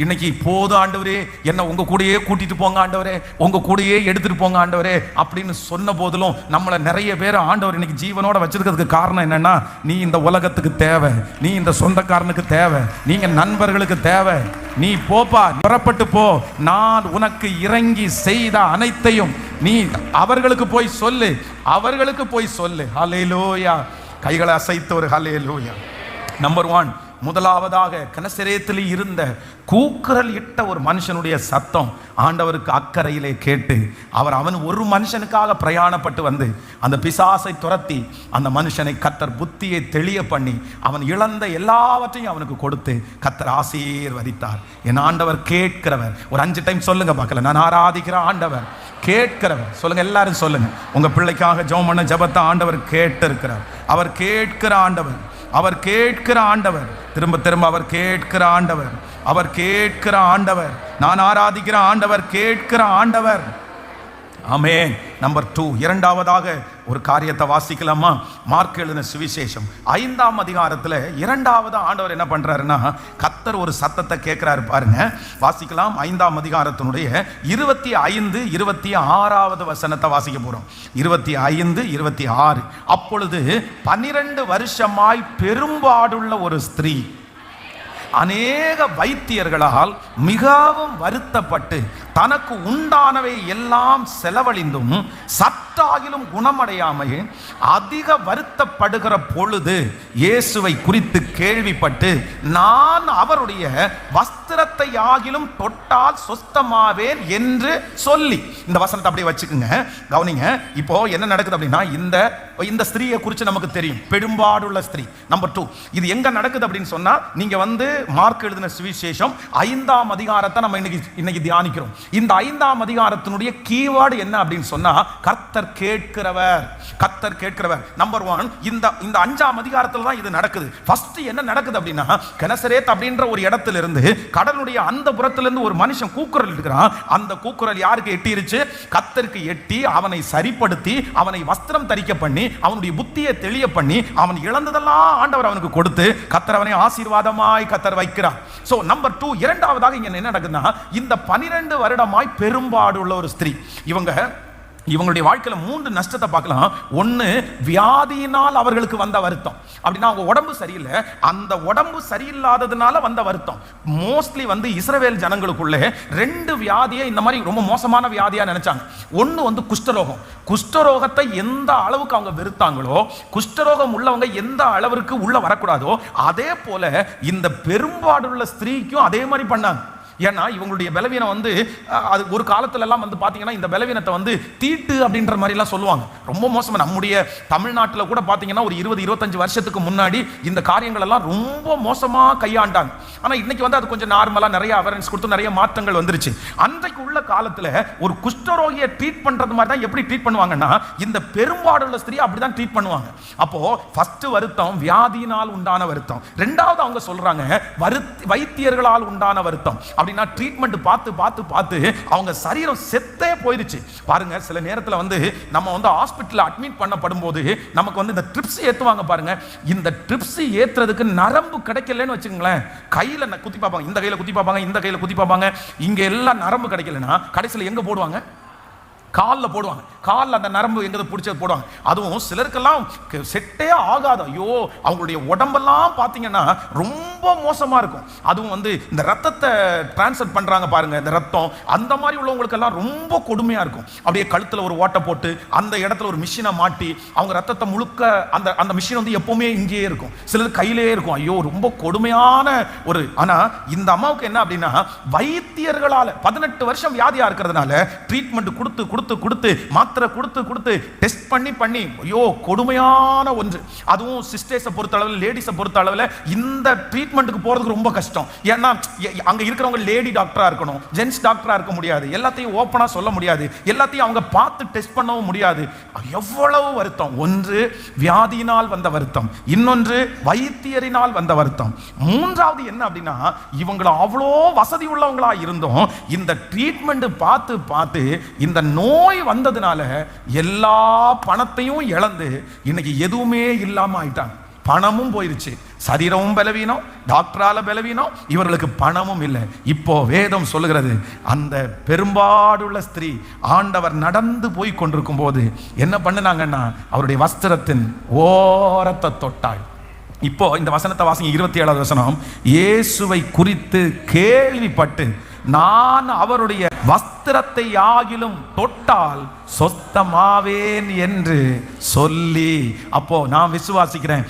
[SPEAKER 1] இன்னைக்கு போதும் ஆண்டவரே, என்ன உங்க கூடயே கூட்டிட்டு போங்க ஆண்டவரே, உங்க கூடயே எடுத்துட்டு போங்க ஆண்டவரே அப்படின்னு சொன்ன போதிலும் நம்மளை நிறைய பேர் ஆண்டவர் இன்னைக்கு ஜீவனோட வச்சிருக்கிறதுக்கு காரணம் என்னன்னா, நீ இந்த உலகத்துக்கு தேவை, நீ இந்த சொந்தக்காரனுக்கு தேவை, நீங்க நண்பர்களுக்கு தேவை, நீ போப்பா, புறப்பட்டு போ, நான் உனக்கு இறங்கி செய்த அனைத்தையும் நீ அவர்களுக்கு போய் சொல்லு, அவர்களுக்கு போய் சொல்லு. ஹல்லேலூயா. கைகளை அசைத்து ஒரு ஹல்லேலூயா. நம்பர் 1, முதலாவதாக கனசரேத்தில் இருந்த கூக்குரல் இட்ட ஒரு மனுஷனுடைய சத்தம் ஆண்டவருக்கு அக்கறையிலே கேட்டு அவன் ஒரு மனுஷனுக்காக பிரயாணப்பட்டு அந்த பிசாசை துரத்தி அந்த மனுஷனை கர்த்தர் புத்தியை தெளிய பண்ணி அவன் இழந்த எல்லாவற்றையும் அவனுக்கு கொடுத்து கர்த்தர் ஆசீர்வதித்தார். என் ஆண்டவர் கேட்கிறவர். ஒரு 5 டைம் சொல்லுங்க பார்க்கல, நான் ஆராதிக்கிற ஆண்டவர் கேட்கிறவர். சொல்லுங்க, எல்லாரும் சொல்லுங்க. உங்க பிள்ளைக்காக ஜெபம் பண்ண ஜெபத்தை ஆண்டவர் கேட்டு இருக்கிறார். அவர் கேட்கிற ஆண்டவர், அவர் கேட்கிற ஆண்டவர், திரும்ப திரும்ப அவர் கேட்கிற ஆண்டவர், அவர் கேட்கிற ஆண்டவர், நான் ஆராதிக்கிற ஆண்டவர் கேட்கிற ஆண்டவர். ஆமென். நம்பர் 2, இரண்டாவதாக ஒரு காரியத்தை வாசிக்கலாமா? மார்க் எழுதின சுவிசேஷம் 5ஆம் அதிகாரத்தில் இரண்டாவது ஆண்டவர் என்ன பண்றாருன்னா, கர்த்தர் ஒரு சத்தத்தை கேட்கிறாரு பாருங்க. வாசிக்கலாம். 5ஆம் அதிகாரத்தினுடைய 25, 26வது வசனத்தை வாசிக்க போறோம். 25, 26. அப்பொழுது 12 வருஷமாய் பெரும்பாடுள்ள ஒரு ஸ்திரீ அநேக வைத்தியர்களால் மிகவும் வருத்தப்பட்டு தனக்கு உண்டானவை எல்லாம் செலவழிந்தும் சற்றாகிலும் குணமடையாமல் அதிக வருத்தப்படுகிற பொழுது இயேசுவை குறித்து கேள்விப்பட்டு, நான் அவருடைய வஸ்திரத்தை ஆகிலும் தொட்டால் சொஸ்தமாவேன் என்று சொல்லி. இந்த வசனத்தை அப்படியே வச்சுக்குங்க, கவனிங்க. இப்போ என்ன நடக்குது அப்படின்னா, இந்த ஸ்திரீயை குறித்து நமக்கு தெரியும், பெரும்பாடுள்ள ஸ்திரீ. நம்பர் 2, இது எங்க நடக்குது அப்படின்னு சொன்னா, நீங்க மார்க் எழுதின சுவிசேஷம் 5ஆம் அதிகாரத்தை நம்ம இன்னைக்கு தியானிக்கிறோம். இந்த 5ஆம் அதிகாரத்தினுடைய கீவேர்டு என்ன அப்படின்னு சொன்னா, கர்த்தர் கேட்கிறவர், கர்த்தர் கேட்கிறவர். நம்பர் 1, இந்த 5ஆம் அதிகாரத்தில் தான் இது நடக்குது. ஃபர்ஸ்ட் என்ன நடக்குது அப்படின்னா, கெனசரேத் அப்படின்ற ஒரு இடத்துல இருந்து கடலுடைய அந்த புறத்திலிருந்து ஒரு மனுஷன் கூக்குரல் இருக்கிறான். அந்த கூக்குரல் யாருக்கு எட்டிருச்சு? கர்த்தருக்கு எட்டி அவனை சரிப்படுத்தி அவனை வஸ்திரம் தரிக்க பண்ணி அவனுடைய புத்தியை தெளிய பண்ணி அவன் இழந்ததெல்லாம் ஆண்டவர் அவனுக்கு கொடுத்து கர்த்தர் அவனை ஆசீர்வாதமாய் கர்த்தர் வைக்கிறார். சோ நம்பர் 2, இரண்டாவதாக இங்க என்ன நடக்குதுன்னா, இந்த 12 வருடமாய் பெரும்பாடு உள்ள ஒரு ஸ்திரீ, இவங்களுடைய வாழ்க்கையில 3 நஷ்டத்தை பார்க்கலாம். 1, வியாதியினால் அவர்களுக்கு வந்த வருத்தம். அப்படின்னா அவங்க உடம்பு சரியில்லை, அந்த உடம்பு சரியில்லாததுனால வந்த வருத்தம். மோஸ்ட்லி இஸ்ரவேல் ஜனங்களுக்குள்ளே 2 வியாதியை இந்த மாதிரி ரொம்ப மோசமான வியாதியா நினைச்சாங்க. 1 குஷ்டரோகம். குஷ்டரோகத்தை எந்த அளவுக்கு அவங்க வெறுத்தாங்களோ, குஷ்டரோகம் உள்ளவங்க எந்த அளவிற்கு உள்ள வரக்கூடாதோ, அதே போல இந்த பெரும்பாடுள்ள ஸ்திரீக்கும் அதே மாதிரி பண்ணாங்க. ஏன்னா இவங்களுடைய பலவீனம் அது ஒரு காலத்துல எல்லாம் பாத்தீங்கன்னா இந்த பலவீனத்தை தீட்டு அப்படின்ற மாதிரி எல்லாம் சொல்லுவாங்க. ரொம்ப மோசமா. நம்முடைய தமிழ்நாட்டில் கூட பாத்தீங்கன்னா ஒரு 20-25 வருஷத்துக்கு முன்னாடி இந்த காரியங்கள் எல்லாம் ரொம்ப மோசமா கையாண்டாங்க. ஆனா இன்னைக்கு அது கொஞ்சம் நார்மலா நிறைய அவேர்னஸ் கொடுத்து நிறைய மாற்றங்கள் வந்துருச்சு. அன்றைக்கு உள்ள காலத்துல ஒரு குஷ்டரோகியை ட்ரீட் பண்றது மாதிரி தான் எப்படி ட்ரீட் பண்ணுவாங்கன்னா, இந்த பெரும்பாடுள்ள ஸ்திரீ அப்படிதான் ட்ரீட் பண்ணுவாங்க. அப்போ ஃபர்ஸ்ட் வருத்தம் வியாதியினால் உண்டான வருத்தம். ரெண்டாவது அவங்க சொல்றாங்க வைத்தியர்களால் உண்டான வருத்தம். அப்படின்னா ட்ரீட்மெண்ட் பார்த்து அவங்க சரீரம் செத்தே போயிடுச்சு. பாருங்க, சில நேரத்தில் நம்ம ஹாஸ்பிட்டல் அட்மிட் பண்ணப்படும் போது நமக்கு இந்த ட்ரிப்ஸ் ஏத்துவாங்க பாருங்க. இந்த ட்ரிப்ஸ் ஏத்துறதுக்கு நரம்பு கிடைக்கலன்னு வச்சுங்களேன், கையில குத்தி பார்ப்பாங்க, இந்த கையில குத்தி பார்ப்பாங்க, இந்த கையில குத்தி பார்ப்பாங்க. இங்க எல்லாம் நரம்பு கிடைக்கலன்னா கடைசியில் எங்க போடுவாங்க? காலில் போடுவாங்க. காலில் அந்த நரம்பு எங்க பிடிச்சது போடுவாங்க. அதுவும் சிலருக்கெல்லாம் செட்டே ஆகாது. ஐயோ, அவங்களுடைய உடம்பெல்லாம் பார்த்தீங்கன்னா ரொம்ப மோசமா இருக்கும். அதுவும் இந்த ரத்தத்தை டிரான்ஸ்ஃபர் பண்றாங்க பாருங்க, இந்த ரத்தம் அந்த மாதிரி உள்ளவங்களுக்கெல்லாம் ரொம்ப கொடுமையா இருக்கும். அப்படியே கழுத்துல ஒரு ஓட்டை போட்டு அந்த இடத்துல ஒரு மிஷினை மாட்டி அவங்க ரத்தத்தை முழுக்க அந்த மிஷின் எப்பவுமே இங்கேயே இருக்கும், சிலது கையிலேயே இருக்கும். ஐயோ, ரொம்ப கொடுமையான ஒரு. ஆனா இந்த அம்மாவுக்கு என்ன அப்படின்னா, வைத்தியர்களால 18 வருஷம் வியாதியா இருக்கிறதுனால ட்ரீட்மெண்ட் கொடுத்து கொடுத்து கொடுத்து மாத்திரை கொடுத்து கொடுத்து டெஸ்ட் பண்ணி பண்ணி ஐயோ கொடுமையான ஒன்று. அதுவும் சிஸ்டர்ஸை பொறுத்த அளவில், லேடிஸை பொறுத்த அளவில் இந்த ட்ரீட்மெண்ட்டுக்கு போகிறதுக்கு ரொம்ப கஷ்டம். ஏன்னா அங்கே இருக்கிறவங்க லேடி டாக்டராக இருக்கணும், ஜென்ஸ் டாக்டராக இருக்க முடியாது, எல்லாத்தையும் ஓப்பனாக சொல்ல முடியாது, எல்லாத்தையும் அவங்க பார்த்து டெஸ்ட் பண்ணவும் முடியாது. எவ்வளவு வருத்தம். ஒன்று வியாதியினால் வந்த வருத்தம், இன்னொன்று வைத்தியரினால் வந்த வருத்தம், மூன்றாவது என்ன அப்படின்னா இவங்களை அவ்வளோ வசதி உள்ளவங்களா இருந்தோம் இந்த ட்ரீட்மெண்ட் பார்த்து பார்த்து இந்த நோய் வந்ததுனால எல்லா பணத்தையும் இழந்து இன்னைக்கு எதுவுமே இல்லாம ஆயிட்டாங்க. பணமும் போயிருச்சு, சரீரமும் பலவீனம், டாக்டரால பலவீனம், இவர்களுக்கு பணமும் இல்லை. இப்போ வேதம் சொல்லுகிறது அந்த பெரும்பாடுள்ள ஸ்திரீ ஆண்டவர் நடந்து போய் கொண்டிருக்கும் போது என்ன பண்ணினாங்கன்னா அவருடைய வஸ்திரத்தின் ஓரத்தை தொட்டாள். இப்போ இந்த வசனத்தை வாசிங்க, 27வது வசனம். இயேசுவை குறித்து கேள்விப்பட்டு நான் அவருடைய வஸ்திரத்தை ஆகிலும் தொட்டால் சொஸ்தமாவேன் என்று சொல்லி. அப்போ நான் விசுவாசிக்கிறேன்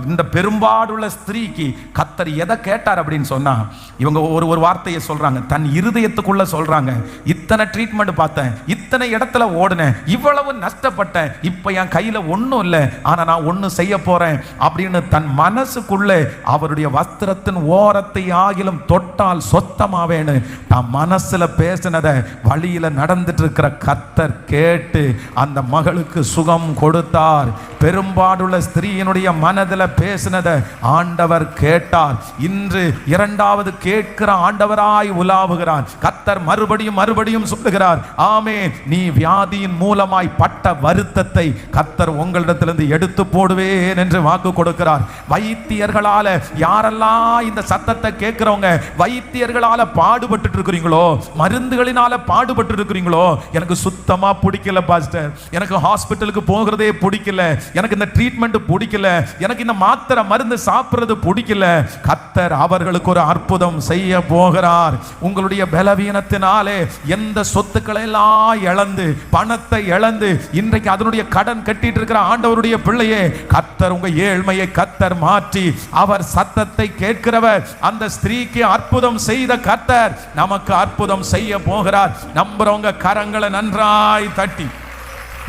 [SPEAKER 1] இந்த பெரும்பாடுள்ள ஸ்திரீக்கு கர்த்தர் எதை கேட்டார் அப்படின்னு சொன்னா இவங்க ஒரு வார்த்தையை சொல்றாங்க, தன் இருதயத்துக்குள்ள சொல்றாங்க, இத்தனை ட்ரீட்மெண்ட் பார்த்தேன், இத்தனை இடத்துல ஓடுனேன், இவ்வளவு நஷ்டப்பட்டேன், இப்ப என் கையில ஒன்றும் இல்லை, ஆனா நான் ஒன்று செய்ய போறேன் அப்படின்னு தன் மனசுக்குள்ளே அவருடைய வஸ்திரத்தின் ஓரத்தை ஆகிலும் தொட்டால் சொத்தமாவேன்னு தான் மனசுல பேசினதை வழியில நடந்துட்டு இருக்கிற கர்த்தர் கேட்டு அந்த மகளுக்கு சுகம் கொடுத்தார். பெரும்பாடுள்ள ஸ்திரீயினுடைய மனதில் பேசினதை ஆண்டவர் கேட்டார். இன்று இரண்டாவது கேட்கிற ஆண்டவராய் உலாவுகிறார். கர்த்தர் மறுபடியும் மறுபடியும் சொல்லுகிறார், ஆமென், நீ வியாதியின் மூலமாய் பட்ட வருத்தத்தை கர்த்தர் உங்களிடத்திலிருந்து எடுத்து போடுவேன் என்று வாக்கு கொடுக்கிறார். வைத்தியர்களால யாரெல்லாம் இந்த சத்தத்தை கேட்கிறவங்க வைத்தியர்களால பாடுபட்டு இருக்கிறீங்களோ, மருந்துகளினால பாடுபட்டு இருக்கிறீங்களோ, எனக்கு சுத்தமா பிடிக்கல பாஸ்டர், எனக்கு ஹாஸ்பிட்டலுக்கு போகிறதே பிடிக்கல, எனக்கு இந்த ட்ரீட்மெண்ட் பிடிக்கல, எனக்கு இந்த மாத்திரை மருந்து சாப்பிடுறது பிடிக்கல, கர்த்தர் அவர்களுக்கு ஒரு அற்புதம் செய்ய போகிறார். உங்களுடைய பலவீனத்தினாலே எந்த சொத்துக்களை எல்லாம் இழந்து பணத்தை இழந்து இன்றைக்கு அதனுடைய கடன் கட்டிட்டு இருக்கிற ஆண்டவருடைய பிள்ளையே, கர்த்தர் உங்க ஏழ்மையை கர்த்தர் மாற்றி அவர் சத்தத்தை கேட்கிறவர். அந்த ஸ்திரீக்கு அற்புதம் செய்த கர்த்தர் நமக்கு அற்புதம் செய்ய போகிறார். நம்புறவங்க கரங்களை நன்றாய் தட்டி,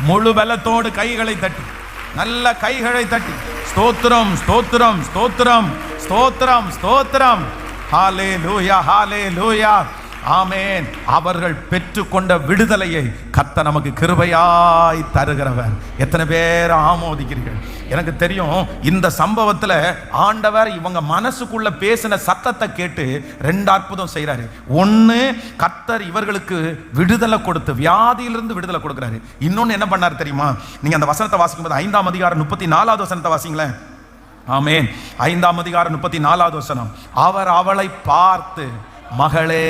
[SPEAKER 1] முழு பலத்தோடு கைகளை தட்டி, நல்ல கைகளை தட்டி, ஸ்தோத்திரம் ஸ்தோத்திரம் ஸ்தோத்திரம் ஸ்தோத்திரம் ஸ்தோத்திரம், ஹல்லேலூயா ஹல்லேலூயா, ஆமென். அவர்கள் பெற்றுக்கொண்ட விடுதலையை கர்த்தர் நமக்கு கிருபையாய் தருகிறவர். எத்தனை பேர் ஆமோதிக்கிறீர்கள்? எனக்கு தெரியும் இந்த சம்பவத்தில் ஆண்டவர் இவங்க மனசுக்குள்ள பேசின சத்தத்தை கேட்டு ரெண்டு அற்புதம் செய்கிறாரு. ஒன்று, கர்த்தர் இவர்களுக்கு விடுதலை கொடுத்து வியாதியிலிருந்து விடுதலை கொடுக்கிறாரு. இன்னொன்று என்ன பண்ணார் தெரியுமா? நீங்க அந்த வசனத்தை வாசிக்கும் போது 5ஆம் அதிகாரம் 34வது வசனத்தை வாசிங்களேன். ஆமென். 5ஆம் அதிகாரம் 34வது வசனம். அவர் அவளை பார்த்து, மகளே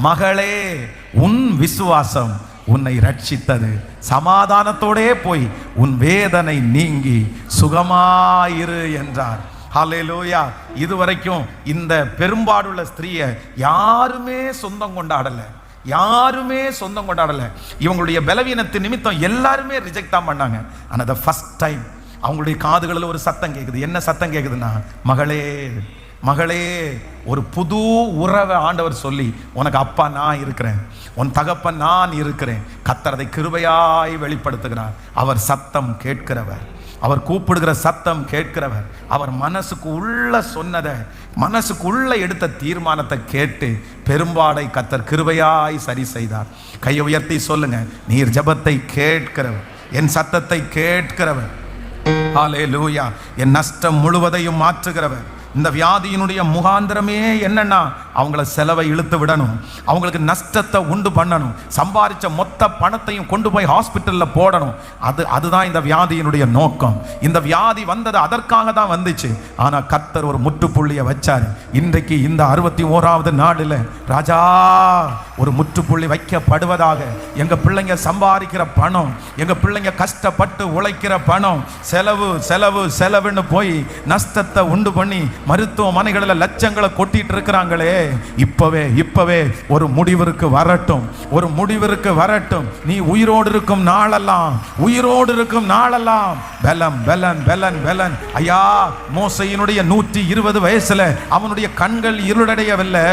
[SPEAKER 1] மகளே, உன் விசுவாசம் உன்னை ரட்சித்தது, சமாதானத்தோடே போய் உன் வேதனை நீங்கி சுகமாயிரு என்றார். ஹல்லேலூயா. இதுவரைக்கும் இந்த பெரும்பாடுள்ள ஸ்திரீயை யாருமே சொந்தம் கொண்டாடல, யாருமே சொந்தம் கொண்டாடல. இவங்களுடைய பலவீனத்தின் நிமித்தம் எல்லாருமே ரிஜெக்ட் தான் பண்ணாங்க. ஆனால் த ஃபர்ஸ்ட் டைம் அவங்களுடைய காதுகளில் ஒரு சத்தம் கேட்குது. என்ன சத்தம் கேட்குதுன்னா, மகளே மகளே, ஒரு புது உறவை ஆண்டவர் சொல்லி, உனக்கு அப்பா நான் இருக்கிறேன், உன் தகப்பன் நான் இருக்கிறேன். கர்த்தர் அதை கிருபையாய் வெளிப்படுத்துகிறார். அவர் சத்தம் கேட்கிறவர், அவர் கூப்பிடுகிற சத்தம் கேட்கிறவர். அவர் மனசுக்கு உள்ள சொன்னதை, மனசுக்கு உள்ள எடுத்த தீர்மானத்தை கேட்டு பெரும்பாடை கர்த்தர் கிருபையாய் சரி செய்தார். கையை உயர்த்தி சொல்லுங்க, நீர் ஜெபத்தை கேட்கிறவர், என் சத்தத்தை கேட்கிறவர். ஹல்லேலூயா. என் நஷ்டம் முழுவதையும் மாற்றுகிறவர். இந்த வியாதியினுடைய முகாந்திரமே என்னன்னா, அவங்கள செலவை இழுத்து விடணும், அவங்களுக்கு நஷ்டத்தை உண்டு பண்ணணும், சம்பாதிச்ச மொத்த பணத்தையும் கொண்டு போய் ஹாஸ்பிட்டலில் போடணும். அதுதான் இந்த வியாதியினுடைய நோக்கம். இந்த வியாதி வந்தது அதற்காக தான் வந்துச்சு. ஆனால் கர்த்தர் ஒரு முற்றுப்புள்ளியை வச்சார். இன்றைக்கு இந்த 61வது நாளில் ராஜா ஒரு முற்றுப்புள்ளி வைக்கப்படுவதாக. எங்க பிள்ளைங்க சம்பாதிக்கிற பணம், எங்க பிள்ளைங்க கஷ்டப்பட்டு உழைக்கிற பணம் செலவு செலவு செலவுன்னு போய் நஷ்டத்தை உண்டு பண்ணி மருத்துவமனைகளில் லட்சங்களை கொட்டிட்டு இருக்கிறாங்களே, இப்பவே ஒரு முடிவிற்கு வரட்டும், ஒரு முடிவிற்கு வரட்டும். நீ உயிரோடு இருக்கும் நாளெல்லாம், உயிரோடு இருக்கும் நாளெல்லாம் பலம் பலன் பலன் பலன். ஐயா, மோசையினுடைய 120 வயசுல அவனுடைய கண்கள் இருளடையவில்லை,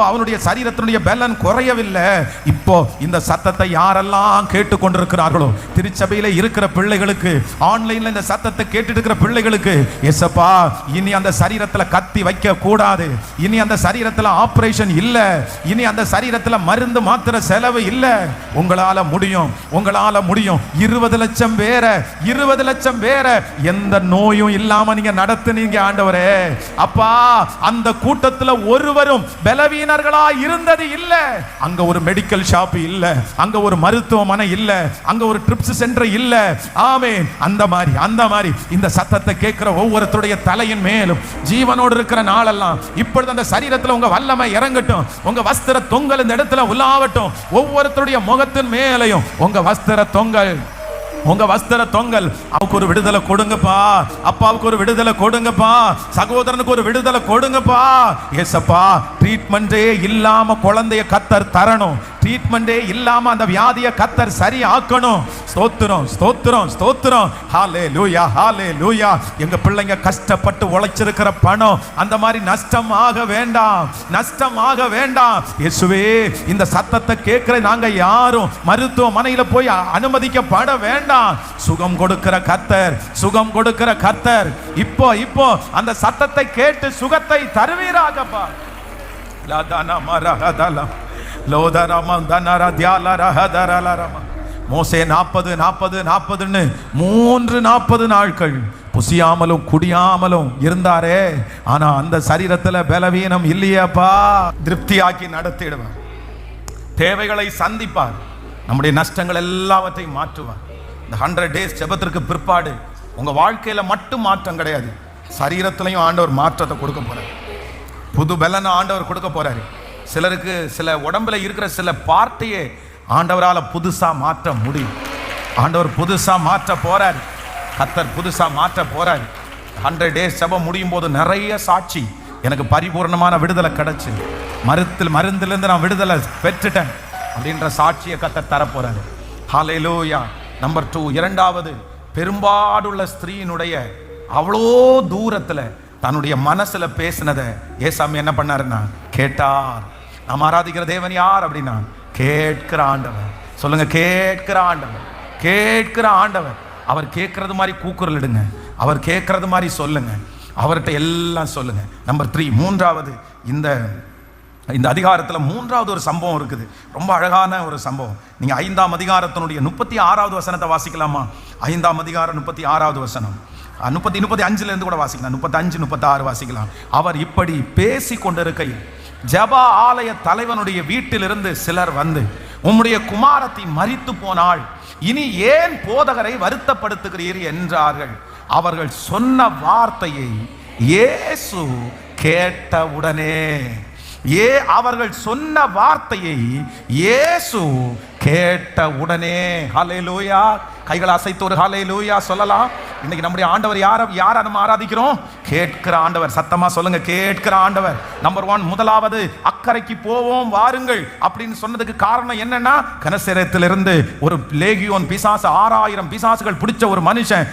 [SPEAKER 1] அவனுடைய சரீரத்தினுடைய பலன் குறையவில்லை. இப்போ இந்த சத்தத்தை யாரெல்லாம் கேட்டுக்கொண்டிருக்கிறார்களோ, திருச்சபையில இருக்கிற பிள்ளைகளுக்கு, ஆன்லைன்ல இந்த சத்தத்தை கேட்டு இருக்கிற பிள்ளைகளுக்கு, எசப்பா இனி அந்த சரீரத்துல கத்தி வைக்க கூடாது, இனி அந்த சரீரத்துல ஆபரேஷன் இல்ல, இனி அந்த சரீரத்துல மருந்து மாத்திர செலவு இல்ல. உங்களால முடியும், உங்களால முடியும். 20 லட்சம் பேரை எந்த நோயும் இல்லாம நீங்க நடத்துனீங்க ஆண்டவரே. அப்பா, அந்த கூட்டத்துல ஒருவரும் பலவீனர்களா இருந்தது இல்ல. அங்க ஒரு மெடிக்கல் ஷாப் இல்ல, அங்க ஒரு மருத்துவமனை இல்ல, அங்க ஒரு ட்ரிப்ஸ் சென்டர் இல்ல. ஆமென். அந்த மாதிரி இந்த சத்தத்தை கேட்கிற ஒவ்வொருத்தருடைய தலையின் மேலும் ஜீவனோடு இருக்கிற நாளெல்லாம் இப்பொழுது அந்த சரீரத்துல உங்க வல்லமை இறங்கட்டும். உங்க வஸ்திர தொங்கல் இந்த இடத்துல உலாவட்டும். ஒவ்வொருத்தருடைய முகத்தின் மேலையும் உங்க வஸ்திர தொங்கல், உங்க வஸ்திர தொங்கல். அவருக்கு ஒரு விடுதலை கொடுங்கப்பா, அப்பாவுக்கு ஒரு விடுதலை கொடுங்கப்பா, சகோதரனுக்கு ஒரு விடுதலை கொடுங்கப்பா. ஏசப்பா, ட்ரீட்மெண்டே இல்லாம குழந்தைய கத்தர் தரணும், ட்ரீட்மெண்டே இல்லாம அந்த வியாதியை கத்தர் சரி ஆக்கணும். ஸ்தோத்திரம் ஸ்தோத்திரம் ஸ்தோத்திரம். ஹல்லேலூயா ஹல்லேலூயா. எங்க பிள்ளைங்க கஷ்டப்பட்டு உழைச்சிருக்கிற பணம் அந்த மாதிரி நஷ்டமாக வேண்டாம், நஷ்டமாக வேண்டாம். இயேசுவே, இந்த சத்தத்தை கேட்கிற நாங்க யாரும் மருத்துவமனையில போய் அனுமதிக்கப்பட வேண்டாம். சுகம் கொடுக்கிற கர்த்தர், சுகம் கொடுக்கிற கர்த்தர் இப்போ அந்த சத்தத்தை கேட்டு சுகத்தை தருவீராகப்பா. லதன மரஹதல லோதரம தனர தியாலரஹதரலரம. மோசே 40 40 நாட்கள் புசியாமலும் குடியாமலும் இருந்தாரே. ஆனா அந்த சரீரத்துல பலவீனம் இல்லையப்பா. திருப்தியாக்கி நடத்திடுவார், தேவைகளை சந்திப்பார், நம்முடைய நஷ்டங்கள் எல்லாவற்றையும் மாற்றுவார். இந்த 100 days ஜெபத்திற்கு பிற்பாடு உங்க வாழ்க்கையில மட்டும் மாற்றம் கிடையாது, சரீரத்திலையும் ஆண்டவர் மாற்றத்தை கொடுக்க போறார். புது பலனை ஆண்டவர் கொடுக்க போறாரு. சிலருக்கு சில உடம்புல இருக்கிற சில பார்ட்டியே ஆண்டவரால புதுசா மாற்ற முடியும். ஆண்டவர் புதுசா மாற்ற போறார், கர்த்தர் புதுசா மாற்ற போறார். 100 days ஜெபம் முடியும் போது நிறைய சாட்சி, எனக்கு பரிபூர்ணமான விடுதலை கிடைச்சு, மருந்திலிருந்து நான் விடுதலை பெற்றுட்டேன் அப்படின்ற சாட்சியை கர்த்தர் தர போறாரு. ஹல்லேலூயா. நம்பர் 2, இரண்டாவது, பெரும்பாடுள்ள ஸ்திரீனுடைய அவ்வளோ தூரத்துல தன்னுடைய மனசுல பேசினதை ஏசாமி என்ன பண்ணாருன்னா கேட்டார். நாம் ஆராதிக்கிற தேவன் யார் அப்படின்னா கேட்கிற ஆண்டவர். சொல்லுங்க, கேட்கிற ஆண்டவர், கேட்கிற ஆண்டவர். அவர் கேட்கறது மாதிரி கூக்குரல் இடுங்க, அவர் கேட்கறது மாதிரி சொல்லுங்க, அவர்கிட்ட எல்லாம் சொல்லுங்க. நம்பர் 3, மூன்றாவது, இந்த அதிகாரத்தில் 3வது ஒரு சம்பவம் இருக்குது, ரொம்ப அழகான ஒரு சம்பவம். நீங்க 5ஆம் அதிகாரத்தினுடைய 36வது வசனத்தை வாசிக்கலாமா? 5ஆம் அதிகாரம் 36வது வசனம். 35 இருந்து கூட வாசிக்கலாம், 35 36 வாசிக்கலாம். அவர் இப்படி பேசி கொண்டிருக்கையில் ஜெப ஆலய தலைவனுடைய வீட்டிலிருந்து சிலர் வந்து, உம்முடைய குமாரத்தி மரித்து போனாள், இனி ஏன் போதகரை வருத்தப்படுத்துகிறீர் என்றார்கள். அவர்கள் சொன்ன வார்த்தையை இயேசு கேட்டவுடனே, அவர்கள் சொன்ன வார்த்தையை இயேசு கேட்ட உடனே, ஹல்லேலூயா. கைகளை அசைத்து ஒரு ஹல்லேலூயா சொல்லலாம். இன்னைக்கு நம்முடைய ஆண்டவர் யாரை நம்ம ஆராதிக்கிறோம்? கேட்கிற ஆண்டவர். சத்தமா சொல்லுங்க, கேட்கிற ஆண்டவர். நம்பர் 1, முதலாவது, அக்கறைக்கு போவோம் வாருங்கள் அப்படின்னு சொன்னதுக்கு காரணம் என்னன்னா, கனசரேத்திலிருந்து ஒரு லேகியோன் பிசாசு, 6000 பிசாசுகள் பிடிச்ச ஒரு மனுஷன்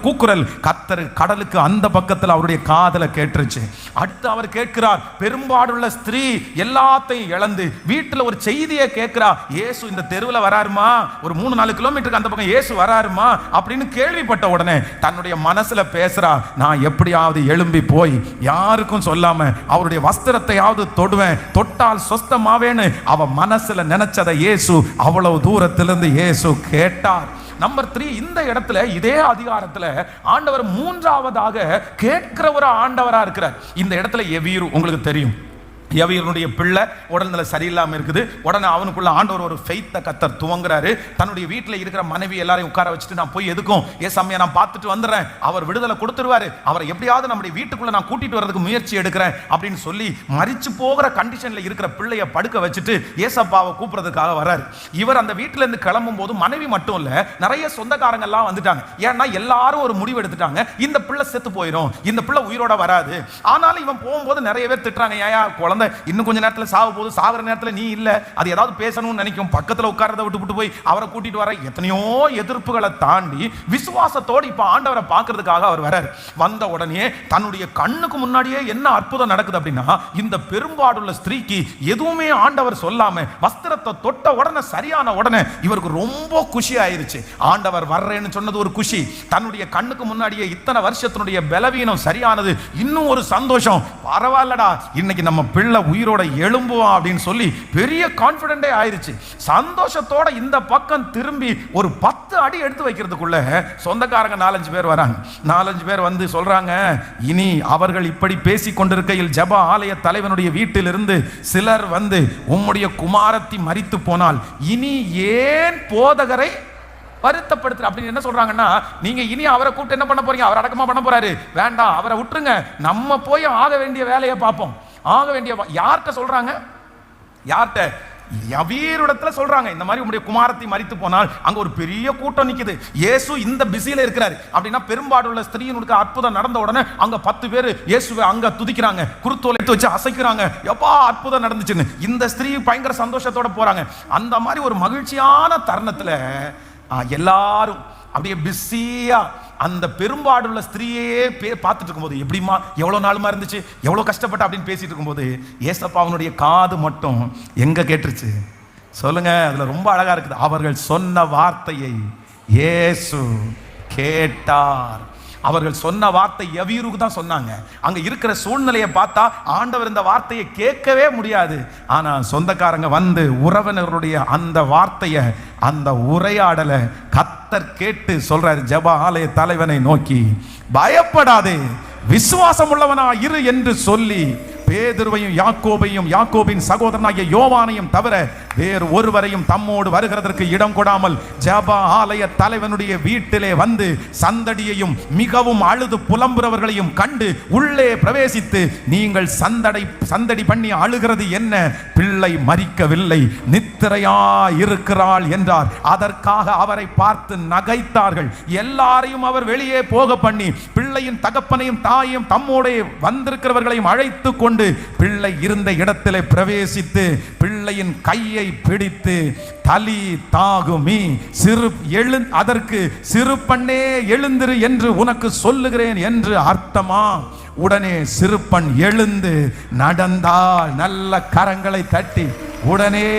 [SPEAKER 1] கூக்குரல் கர்த்தர் கடலுக்கு அந்த பக்கத்தில் அவருடைய காதல கேட்டுருச்சு. அடுத்து அவர் கேட்கிறார், பெரும்பாடுள்ள ஸ்திரீ எல்லாத்தையும் இழந்து வீட்டில் ஒரு செய்தியை கேட்கிறா, இயேசு இந்த தெருவில் வராருமா, ஒரு 3-4 கிலோமீட்டருக்கு அந்த பக்கம் இயேசு வராருமா அப்படின்னு கேள்விப்பட்ட உடனே தன்னுடைய மனசுல பேசுறா, நான் எப்படியாவது எழும்பி போய் யாருக்கும் சொல்லாம அவருடைய வஸ்திரத்தையாவது தொடுவேன், தொட்டால் சொஸ்தமாவேன்னு அவ மனசுல நினைச்சதை இயேசு அவ்வளவு தூரத்திலிருந்து இயேசு கேட்டார். நம்பர் 3, இந்த இடத்துல இதே அதிகாரத்துல ஆண்டவர் 3வதாக கேட்கிற ஒரு ஆண்டவரா இருக்கிறார். இந்த இடத்துல எவீரு உங்களுக்கு தெரியும், எவீருடைய பிள்ளை உடல்நிலை சரியில்லாமல் இருக்குது. உடனே அவனுக்குள்ள ஆண்டவர் ஒரு ஃபெய்த்தை கர்த்தர் துவங்குறாரு. தன்னுடைய வீட்டில் இருக்கிற மனைவி எல்லாரையும் உட்கார வச்சுட்டு, நான் போய் எதுக்கும் ஏசாமியை நான் பார்த்துட்டு வந்துடுறேன், அவர் விடுதலை கொடுத்துருவாரு, அவரை எப்படியாவது நம்முடைய வீட்டுக்குள்ள நான் கூட்டிட்டு வர்றதுக்கு முயற்சி எடுக்கிறேன் அப்படின்னு சொல்லி மரிச்சு போகிற கண்டிஷன்ல இருக்கிற பிள்ளைய படுக்க வச்சுட்டு ஏசப்பாவை கூப்பிடுறதுக்காக வர்றாரு. இவர் அந்த வீட்டில இருந்து கிளம்பும் போது மனைவி மட்டும் இல்ல, நிறைய சொந்தக்காரங்க எல்லாம் வந்துட்டாங்க. ஏன்னா எல்லாரும் ஒரு முடிவு எடுத்துட்டாங்க, இந்த பிள்ளை செத்து போயிடும், இந்த பிள்ளை உயிரோட வராது. ஆனாலும் இவன் போகும்போது நிறைய பேர் திட்டுறாங்க, ஏன் குழந்தை கூட இன்னும் கொஞ்ச நேரத்தில் சாவ போது, சாகிற நேரத்தில் நீ இல்லை, அது ஏதாவது பேசணும்னு நினைக்கும், பக்கத்தில் உட்காரத விட்டு போய் அவரை கூட்டிட்டு வர எத்தனையோ எதிர்ப்புகளை தாண்டி விசுவாசத்தோடு இப்போ ஆண்டவரை பார்க்கறதுக்காக அவர் வரார். வந்த உடனே தன்னுடைய கண்ணுக்கு முன்னாடியே என்ன அற்புதம் நடக்குது அப்படின்னா, இந்த பெரும்பாடுள்ள ஸ்திரீக்கு எதுவுமே ஆண்டவர் சொல்லாம வஸ்திரத்தை தொட்ட உடனே சரியான உடனே இவருக்கு ரொம்ப குஷி ஆயிருச்சு. ஆண்டவர் வர்றேன்னு சொன்னது ஒரு குஷி, தன்னுடைய கண்ணுக்கு முன்னாடியே இத்தனை வருஷத்தினுடைய பலவீனம் சரியானது இன்னும் ஒரு சந்தோஷம். பரவாயில்லடா, இன்னைக்கு நம்ம பிள்ளை உயிரோட எழும்புவான் அப்படின்னு சொல்லி பெரிய கான்பிடென்டே ஆயிருச்சு. சந்தோஷத்தோட இந்த பக்கம் திரும்பி ஒரு 10 அடி எடுத்து வைக்கிறதுக்குள்ள சொந்தக்காரங்க 4-5 பேர் வராங்க. 4-5 பேர் வந்து சொல்றாங்க, இனி அவர்கள் இப்படி பேசிக் கொண்டிருக்கையில் ஜெப ஆலய தலைவனுடைய வீட்டிலிருந்து சிலர் வந்து, உம்முடைய குமாரத்தி மரித்து போனால் இனி ஏன் போதகரை வருத்தப்படுத்துற அப்படின்னு என்ன சொல்றாங்கன்னா, நீங்க இனி அவரை கூப்பிட்டு என்ன பண்ண போறீங்க? அவர் அடக்கமா பண்ண போறாரு, வேண்டாம் அவரை விட்டுருங்க, நம்ம போய் ஆக வேண்டிய வேலையை பார்ப்போம். ஆக வேண்டிய யார்கிட்ட சொல்றாங்க? யார்கிட்ட? யவீரிடத்துல சொல்றாங்க. இந்த மாதிரி உங்களுடைய குமாரத்தை மரித்து போனால் அங்க ஒரு பெரிய கூட்டம் நிக்குது. இயேசு இந்த பிஸியில இருக்கிறாரு அப்படின்னா, பெரும்பாடுள்ள ஸ்திரீனுக்கு அற்புதம் நடந்த உடனே அங்க 10 பேர் இயேசுவை அங்க துதிக்கிறாங்க, குருத்தோலை வச்சு அசைக்கிறாங்க, எப்பா அற்புதம் நடந்துச்சுன்னு. இந்த ஸ்திரீ பயங்கர சந்தோஷத்தோட போறாங்க. அந்த மாதிரி ஒரு மகிழ்ச்சியான தருணத்துல எல்லாரும் அப்படியே பிஸியா அந்த பெரும்பாடுள்ள ஸ்திரீயே பார்த்துட்டு இருக்கும்போது, எப்படிமா எவ்வளோ நாளுமா இருந்துச்சு, எவ்வளோ கஷ்டப்பட்ட அப்படின்னு பேசிட்டு இருக்கும்போது, ஏசப்பா அவனுடைய காது மட்டும் எங்க கேட்டுருச்சு சொல்லுங்க? அதுல ரொம்ப அழகா இருக்குது. அவர்கள் சொன்ன வார்த்தையை இயேசு கேட்டார். அவர்கள் சொன்ன வார்த்தை யவீருக்கு தான் சொன்னாங்க. அங்க இருக்கிற சூழ்நிலையை பார்த்தா ஆண்டவர் இந்த வார்த்தையை கேட்கவே முடியாது. ஆனா சொந்தக்காரங்க வந்து உறவினருடைய அந்த வார்த்தையை, அந்த உரையாடலை கர்த்தர் கேட்டு சொல்றாரு ஜெப ஆலய தலைவனை நோக்கி, பயப்படாதே, விசுவாசம் உள்ளவனா இரு என்று சொல்லி பேதுருவையும் யாக்கோபையும் யாக்கோபின் சகோதரனாகிய யோவானையும் தவிர வேறு ஒருவரையும் தம்மோடு வருகிறதற்கு இடம் கொடாமல் ஜெப ஆலய தலைவனுடைய வீட்டிலே வந்து சந்தடியையும் மிகவும் அழுது புலம்புறவர்களையும் கண்டு உள்ளே பிரவேசித்து, நீங்கள் சந்தடி பண்ணி அழுகிறது என்ன? பிள்ளை மரிக்கவில்லை, நித்திரையா இருக்கிறாள் என்றார். அதற்காக அவரை பார்த்து நகைத்தார்கள். எல்லாரையும் அவர் வெளியே போக பண்ணி பிள்ளையின் தகப்பனையும் தாயையும் தம்மோடு வந்திருக்கிறவர்களையும் அழைத்து கொண்டு பிள்ளை இருந்த இடத்திலே பிரவேசித்து பிள்ளையின் கையை பிடித்து, தலி தாகுமி, அதற்கு சிறுபண்ணே எழுந்திரு என்று உனக்கு சொல்லுகிறேன் என்று அர்த்தமா? உடனே சிறுபண் எழுந்து நடந்தாள். நல்ல கரங்களை தட்டி உடனே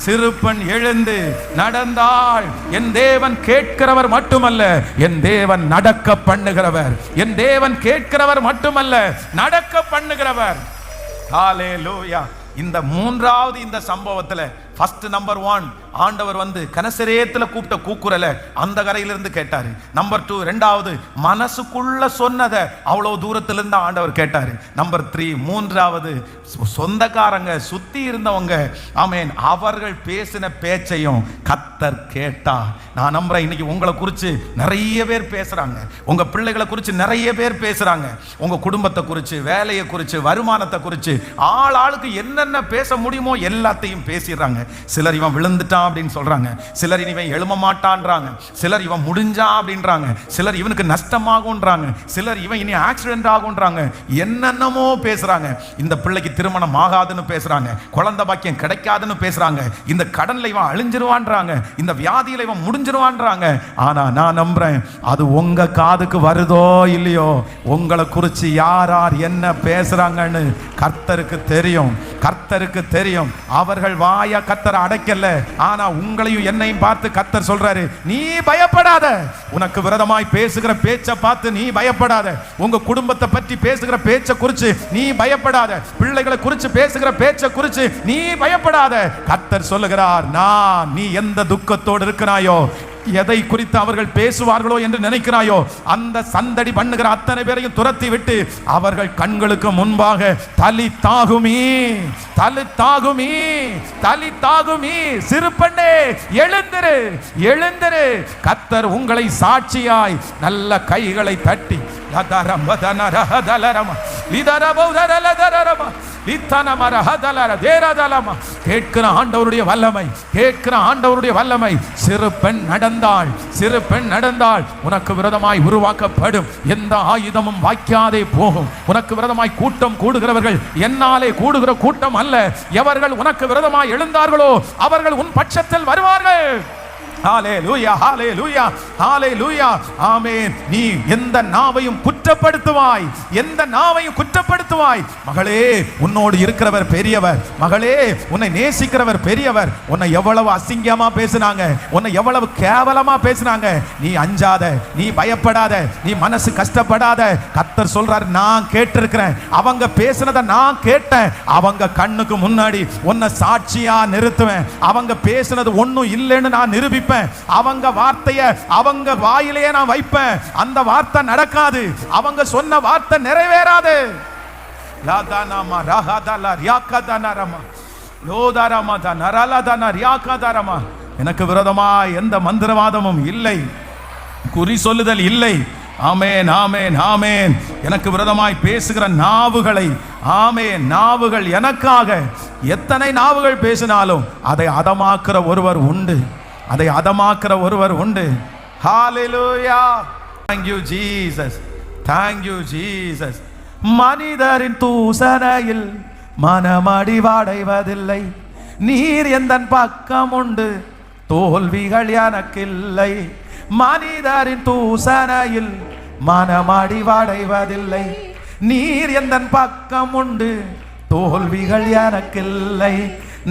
[SPEAKER 1] சிறுபண் எழுந்து நடந்தாள். என் தேவன் கேட்கிறவர் மட்டுமல்ல, என் தேவன் நடக்க பண்ணுகிறவர். என் தேவன் கேட்கிறவர் மட்டுமல்ல, நடக்க பண்ணுகிறவர். ஹல்லேலூயா. இந்த மூன்றாவது இந்த சம்பவத்துல ஃபர்ஸ்ட் நம்பர் 1 ஆண்டவர் வந்து கனசரேத்துல கூப்பிட்ட கூக்குரல அந்த கரையிலிருந்து கேட்டாரு. நம்பர் 2 ரெண்டாவது மனசுக்குள்ள சொன்னதை அவ்வளவு தூரத்திலிருந்து ஆண்டவர் கேட்டாரு. நம்பர் 3 மூன்றாவது சொந்தக்காரங்க சுத்தி இருந்தவங்க, ஆமென், அவர்கள் பேசின பேச்சையும் கர்த்தர் கேட்டார். நான் நம்புறேன் இன்னைக்கு உங்களை குறித்து நிறைய பேர் பேசுறாங்க, உங்க பிள்ளைகளை குறித்து நிறைய பேர் பேசுறாங்க, உங்க குடும்பத்தை குறித்து, வேலையை குறித்து, வருமானத்தை குறித்து, ஆளுக்கு என்னென்ன பேச முடியுமோ எல்லாத்தையும் பேசிடுறாங்க. சிலர் இவன் விழுந்துட்டான் அப்படின்னு சொல்றாங்க, சிலர் இவன் எழும மாட்டான்றாங்க, சிலர் இவன் முடிஞ்சா அப்படின்றாங்க, சிலர் இவனுக்கு நஷ்டமாகும்ன்றாங்க, சிலர் இவன் இனி ஆக்சிடென்ட் ஆகும்ன்றாங்க, என்னென்னமோ பேசுறாங்க. இந்த பிள்ளைக்கு திருமணம் ஆகாதுன்னு பேசுறாங்க, குழந்தை பாக்கியம் கிடைக்காதுன்னு பேசுறாங்க, இந்த கடன்ல இவன் அழிஞ்சிருவான்றாங்க, இந்த வியாதியில இவன் முடிஞ்சிருவான்றாங்க. ஆனா நான் நம்புறேன், அது உங்க காதுக்கு வருதோ இல்லையோ, உங்களை குறித்து யார் யார் என்ன பேசுறாங்கன்னு கர்த்தருக்கு தெரியும். கர்த்தருக்கு தெரியும். அவர்கள் வாயா கர்த்தர் அடைக்கல, ஆனா உங்களையும் என்னையும் பார்த்து கர்த்தர் சொல்றாரு, நீ பயப்படாத. உனக்கு விரோதமாய் பேசுகிற பேச்சை பார்த்து நீ பயப்படாத. உங்க குடும்பத்தை பற்றி பேசுகிற பேச்சை குறித்து நீ பயப்படாத. பிள்ளைகளை குறித்து பேசுகிற பேச்சை குறித்து நீ பயப்படாத. கர்த்தர் சொல்லுகிறார், நான் நீ எந்த துக்கத்தோடு இருக்கிறாயோ, எதை குறித்து அவர்கள் பேசுவார்களோ என்று நினைக்கிறாயோ, அந்த சந்தடி பண்ணுகிற அத்தனை பேரையும் துரத்தி விட்டு அவர்கள் கண்களுக்கு முன்பாக தலி தாகுமி, தலி தாகுமி, தலி தாகுமி, சிறுபண்ணே எழுந்திரு, எழுந்திரு. கர்த்தர் உங்களை சாட்சியாய் நல்ல கைகளை தட்டி கேட்கிற ஆண்டவருடைய வல்லமை, கேட்கிற ஆண்டவருடைய வல்லமை. சிறு பெண் நடந்தாள், சிறு பெண் நடந்தாள். உனக்கு விரோதமாய் உருவாக்கப்படும் எந்த ஆயுதமும் வாய்க்காதே போகும். உனக்கு விரோதமாய் கூட்டம் கூடுகிறவர்கள் என்னாலே கூடுகிற கூட்டம் அல்ல. எவர்கள் உனக்கு விரோதமாய் எழுந்தார்களோ அவர்கள் உன் பட்சத்தில் வருவார்கள். ஹalleluya, ஹalleluya, ஹalleluya. ஆமென். நீ எந்த நாவையும் குற்றப்படுத்துவாய், எந்த நாவையும் குற்றப்படுத்துவாய். மகளே, உன்னோடு இருக்கிறவர் பெரியவர். மகளே, உன்னை நேசிக்கிறவர் பெரியவர். உன்னை எவ்வளவு அசிங்கமா பேசினாங்க, உன்னை எவ்வளவு கேவலமா பேசினாங்க, நீ அஞ்சாத, நீ பயப்படாத, நீ மனசு கஷ்டப்படாத. கர்த்தர் சொல்றார், நான் கேட்டிருக்கிறேன். அவங்க பேசினதை நான் கேட்டேன். அவங்க கண்ணுக்கு முன்னாடி உன்னை சாட்சியா நிறுத்துவேன். அவங்க பேசினது ஒண்ணும் இல்லைன்னு நான் நிரூபிப்பேன். அவங்க வார்த்தையை அவங்க வாயிலேயே நான் வைப்பேன். அந்த வார்த்தை நடக்காது, அவங்க சொன்ன வார்த்தை நிறைவேறாது. லாதானாமா ரஹாதலா ரியாகதானரமா லோதாரமா தனரலதன ரியாகதாரமா. எனக்கு விரோதமா எந்த மந்திரவாதமும் இல்லை, குறி சொல்லுதல் இல்லை. ஆமென், ஆமென், ஆமென். எனக்கு விரோதமாய் பேசுகிற நாவுகளை, ஆமென், நாவுகள் எனக்காக எத்தனை நாவுகள் பேசினாலும் அதை அதமாக்குற ஒருவர் உண்டு, அதை அதமாக்குற ஒருவர் உண்டு. ஹalleluya. Thank you Jesus, thank you Jesus. மனிதரின் தூசணையில் மனமடிவடைவதில்லை. நீர் எந்தன் பக்கம் உண்டு, தோல்விகள் எனக்கில்லை. மனிதரின் தூசணையில் மனமடிவடைவதில்லை. நீர் எந்தன் பக்கம் உண்டு, தோல்விகள் எனக்கில்லை.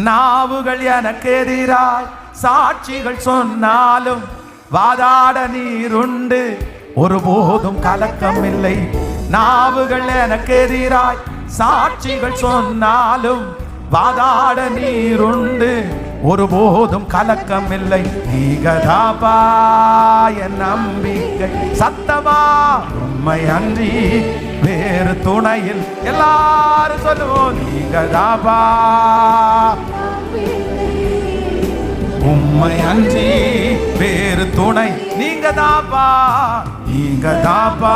[SPEAKER 1] நாவுகள் எனக்கு எதிராய் சாட்சிகள் சொன்னாலும் வாதாட நீருண்டு, ஒருபோதும் கலக்கம் இல்லை. நாவுகள் எனக்கு எதிராய் சாட்சிகள் சொன்னாலும் வாதாட நீருண்டு, ஒருபோதும் கலக்கம் இல்லை. நீங்கதாப்பா என் நம்பிக்கை, சத்தமா உண்மை அன்றி வேறு துணையில். எல்லாரும் சொல்லுவோம், நீங்கதாப்பா உம்மை அன்றி வேறு துணை. நீங்கதாப்பா, நீங்கதாப்பா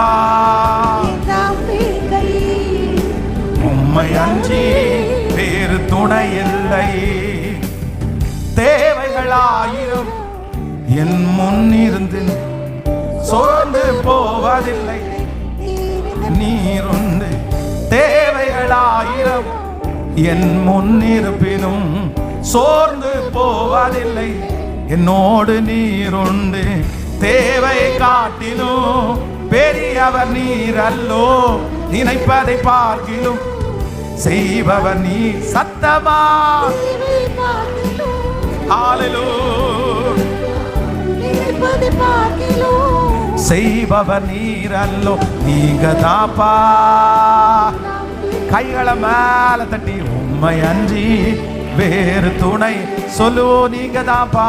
[SPEAKER 1] உம்மை அன்றி வேறு துணை இல்லை. தேவைகளாயிரம் என் முன்னிருந்து சோர்ந்து போவதில்லை. நீருண்டு. தேவைகளாயிரம் என் முன்னிருப்பினும் சோர்ந்து போவதில்லை. என்னோடு நீருண்டு. தேவை காட்டிலும் பெரியவர் நீர் அல்லோ, நினைப்பதை பார்க்கிலும் செய்பவர் நீ. சத்தமா செய்பவர் நீர் அல்லோ, நீங்க தாப்பா. கைகளை மேல தட்டி உண்மை அன்றி வேறு துணை சொல்லுவோம். நீங்க தாப்பா,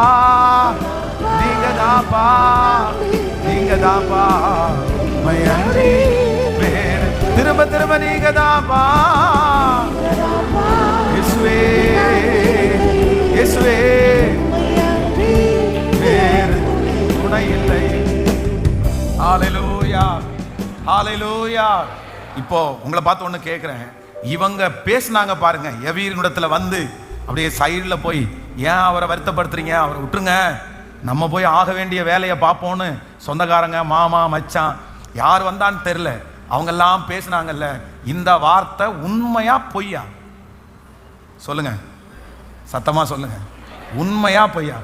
[SPEAKER 1] நீங்க தாப்பா, நீங்க தாப்பா. உண்மை அன்றி வேறு. திரும்ப திரும்ப நீங்க தாப்பா. இயேசுவே, இயேசுவே, வேறு துணை இல்லை. ஹalleluya, ஹalleluya. இப்போ உங்களை பார்த்து ஒன்று கேட்குறேன். இவங்க பேசினாங்க பாருங்க, எவீரினிடத்துல வந்து அப்படியே சைடில் போய், ஏன் அவரை வருத்தப்படுத்துறீங்க, அவரை விட்டுருங்க, நம்ம போய் ஆக வேண்டிய வேலையை பார்ப்போன்னு சொந்தக்காரங்க, மாமா, மச்சான், யார் வந்தான்னு தெரில, அவங்கெல்லாம் பேசினாங்கல்ல. இந்த வார்த்தை உண்மையா பொய்யா? சொல்லுங்க, சத்தமா சொல்லுங்க. உண்மையா பொய்யா?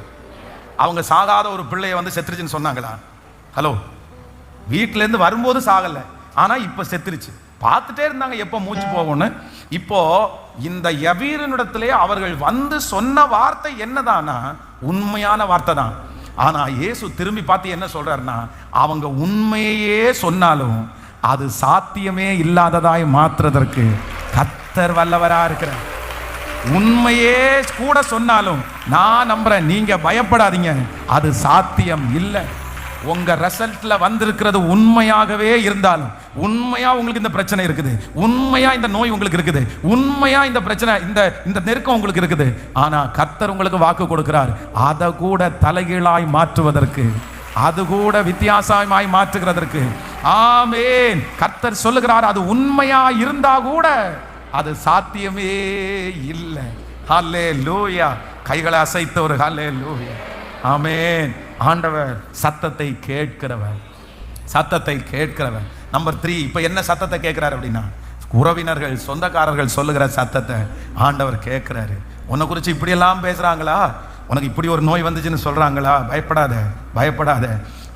[SPEAKER 1] அவங்க சாகாத ஒரு பிள்ளைய வந்து செத்துருச்சுன்னு சொன்னாங்களா? ஹலோ, வீட்டிலேருந்து வரும்போது சாகலை, ஆனால் இப்போ செத்துருச்சு. பார்த்துட்டே இருந்தாங்க எப்போ மூச்சு போகும்னு. இப்போ இந்த யவீரனிடத்திலே அவர்கள் வந்து சொன்ன வார்த்தை என்னதானா? உண்மையான வார்த்தை தான். ஆனா இயேசு திரும்பி பார்த்து என்ன சொல்றாருன்னா, அவங்க உண்மையே சொன்னாலும் அது சாத்தியமே இல்லாததாய் மாற்றுவதற்கு கர்த்தர் வல்லவரா இருக்கிறார். உண்மையே கூட சொன்னாலும் நான் நம்புறேன், நீங்க பயப்படாதீங்க, அது சாத்தியம் இல்லை. உங்க ரிசல்ட்ல வந்திருக்கிறது உண்மையாகவே இருந்தாலும், உண்மையா உங்களுக்கு இந்த பிரச்சனை இருக்குது, உண்மையா இந்த நோய் உங்களுக்கு இருக்குது, உண்மையா இந்த பிரச்சனை, இந்த நெருக்கம் உங்களுக்கு இருக்குது, ஆனா கர்த்தர் உங்களுக்கு வாக்கு கொடுக்கிறார், அதை கூட தலைகீழாய் மாற்றுவதற்கு, அது கூட வித்தியாசமாய் மாற்றுகிறதற்கு ஆமென். கர்த்தர் சொல்லுகிறார், அது உண்மையா இருந்தா கூட அது சாத்தியமே இல்லை. ஹல்லேலூயா. கைகளை அசைத்த ஒரு ஹல்லேலூயா. ஆமென். ஆண்டவர் சத்தத்தை கேட்கிறவர், சத்தத்தை கேட்கிறவர். நம்பர் 3, இப்ப என்ன சத்தத்தை கேட்கிறார் அப்படின்னா, உறவினர்கள் சொந்தக்காரர்கள் சொல்லுகிற சத்தத்தை ஆண்டவர் கேட்கிறாரு. உன்னை குறித்து இப்படியெல்லாம் பேசுறாங்களா, உனக்கு இப்படி ஒரு நோய் வந்துச்சுன்னு சொல்றாங்களா, பயப்படாத பயப்படாத.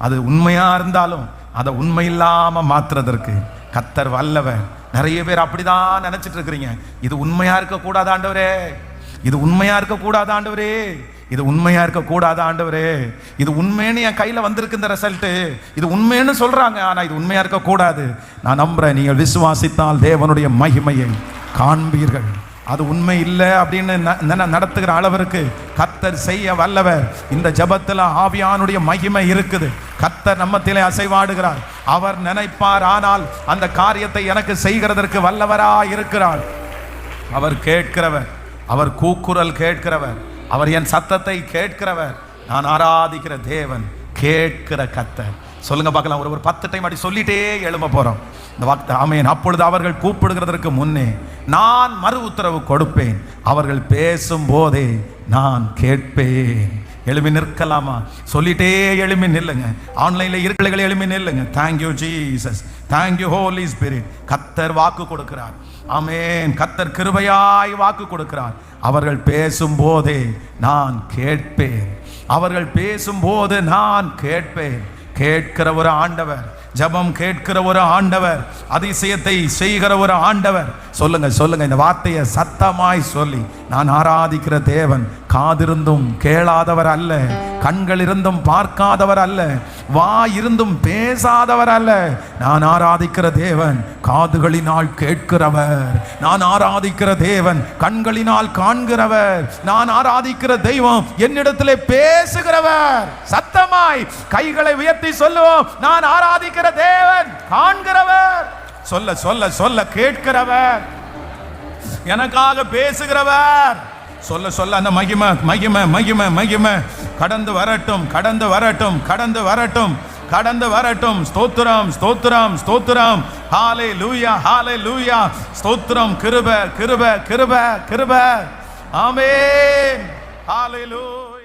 [SPEAKER 1] அது உண்மையா இருந்தாலும் அதை உண்மை இல்லாம மாத்துறதற்கு கர்த்தர் வல்லவர். நிறைய பேர் அப்படிதான் நினைச்சிட்டு இருக்கிறீங்க. இது உண்மையா இருக்க கூடாது ஆண்டவரே, இது உண்மையா இருக்க கூடாது ஆண்டவரே, இது உண்மையா இருக்க கூடாது ஆண்டவரே, இது உண்மைன்னு என் கையில வந்திருக்கு இந்த ரிசல்ட், இது உண்மைன்னு சொல்றாங்க, ஆனா இது உண்மையா இருக்க கூடாது. நான் நம்புறேன், நீங்கள் விசுவாசித்தால் தேவனுடைய மகிமையை காண்பீர்கள். அது உண்மை இல்லை அப்படின்னு நடத்துகிற அளவிற்கு கர்த்தர் செய்ய வல்லவர். இந்த ஜெபத்தில் ஆவியானுடைய மகிமை இருக்குது. கர்த்தர் நம்மத்திலே அசைவாடுகிறார். அவர் நினைப்பார், ஆனால் அந்த காரியத்தை எனக்கு செய்கிறதற்கு வல்லவரா இருக்கிறார். அவர் கேட்கிறவர், அவர் கூக்குரல் கேட்கிறவர், அவர் என் சத்தத்தை கேட்கிறவர். நான் ஆராதிக்கிற தேவன் கேட்கிற கர்த்தர். சொல்லுங்க பார்க்கலாம். ஒரு 10 டைம் அப்படி சொல்லிட்டே எழும்ப போறோம் இந்த வார்த்தை. ஆமென். அப்பொழுது அவர்கள் கூப்பிடுகிறதற்கு முன்னே நான் மறு உத்தரவு கொடுப்பேன், அவர்கள் பேசும் போதே நான் கேட்பேன். எழுமி நிற்கலாமா? சொல்லிட்டே எழுமி நில்லுங்க. ஆன்லைன்ல இருக்கிறவர்கள் எழுமி நில்லுங்க. Thank you Jesus, thank you holy spirit. கர்த்தர் வாக்கு கொடுக்கிறார். ஆமென். கர்த்தர் கிருபையாய் வாக்கு கொடுக்கிறார். அவர்கள் பேசும் போதே நான் கேட்பேன், அவர்கள் பேசும்போது நான் கேட்பேன். கேட்கிற ஒரு ஆண்டவர், ஜெபம் கேட்கிற ஒரு ஆண்டவர், அதிசயத்தை செய்கிற ஒரு ஆண்டவர். சொல்லுங்க சொல்லுங்க இந்த வார்த்தையை சத்தமாய் சொல்லி, நான் ஆராதிக்கிற தேவன் காதிருந்தும் கேளாதவர் அல்ல, கண்கள் இருந்தும் பார்க்காதவர் அல்ல, வாய் இருந்தும் பேசாதவர் அல்ல. நான் ஆராதிக்கிற தேவன் காதுகளினால் கேட்கிறவர், நான் ஆராதிக்கிற தேவன் கண்களினால் காண்கிறவர், நான் ஆராதிக்கிற தெய்வம் என்னிடத்திலே பேசுகிறவர். சத்தமாய் கைகளை உயர்த்தி சொல்லுவோம், நான் ஆராதிக்கிற தேவன் காண்கிறவர். சொல்ல சொல்ல சொல்ல கேட்கிறவர், எனக்காக பேசுகிறவர். சொல்ல சொல்ல அந்த மகிமை மகிமை மகிமை மகிமை கடந்து வரட்டும், கடந்து வரட்டும், கடந்து வரட்டும், கடந்து வரட்டும். ஸ்தோத்திரம் ஸ்தோத்திரம் ஸ்தோத்திரம். ஹல்லேலூயா ஹல்லேலூயா. ஸ்தோத்திரம். கிருபை கிருபை கிருபை கிருபை. ஆமென். ஹல்லேலூயா.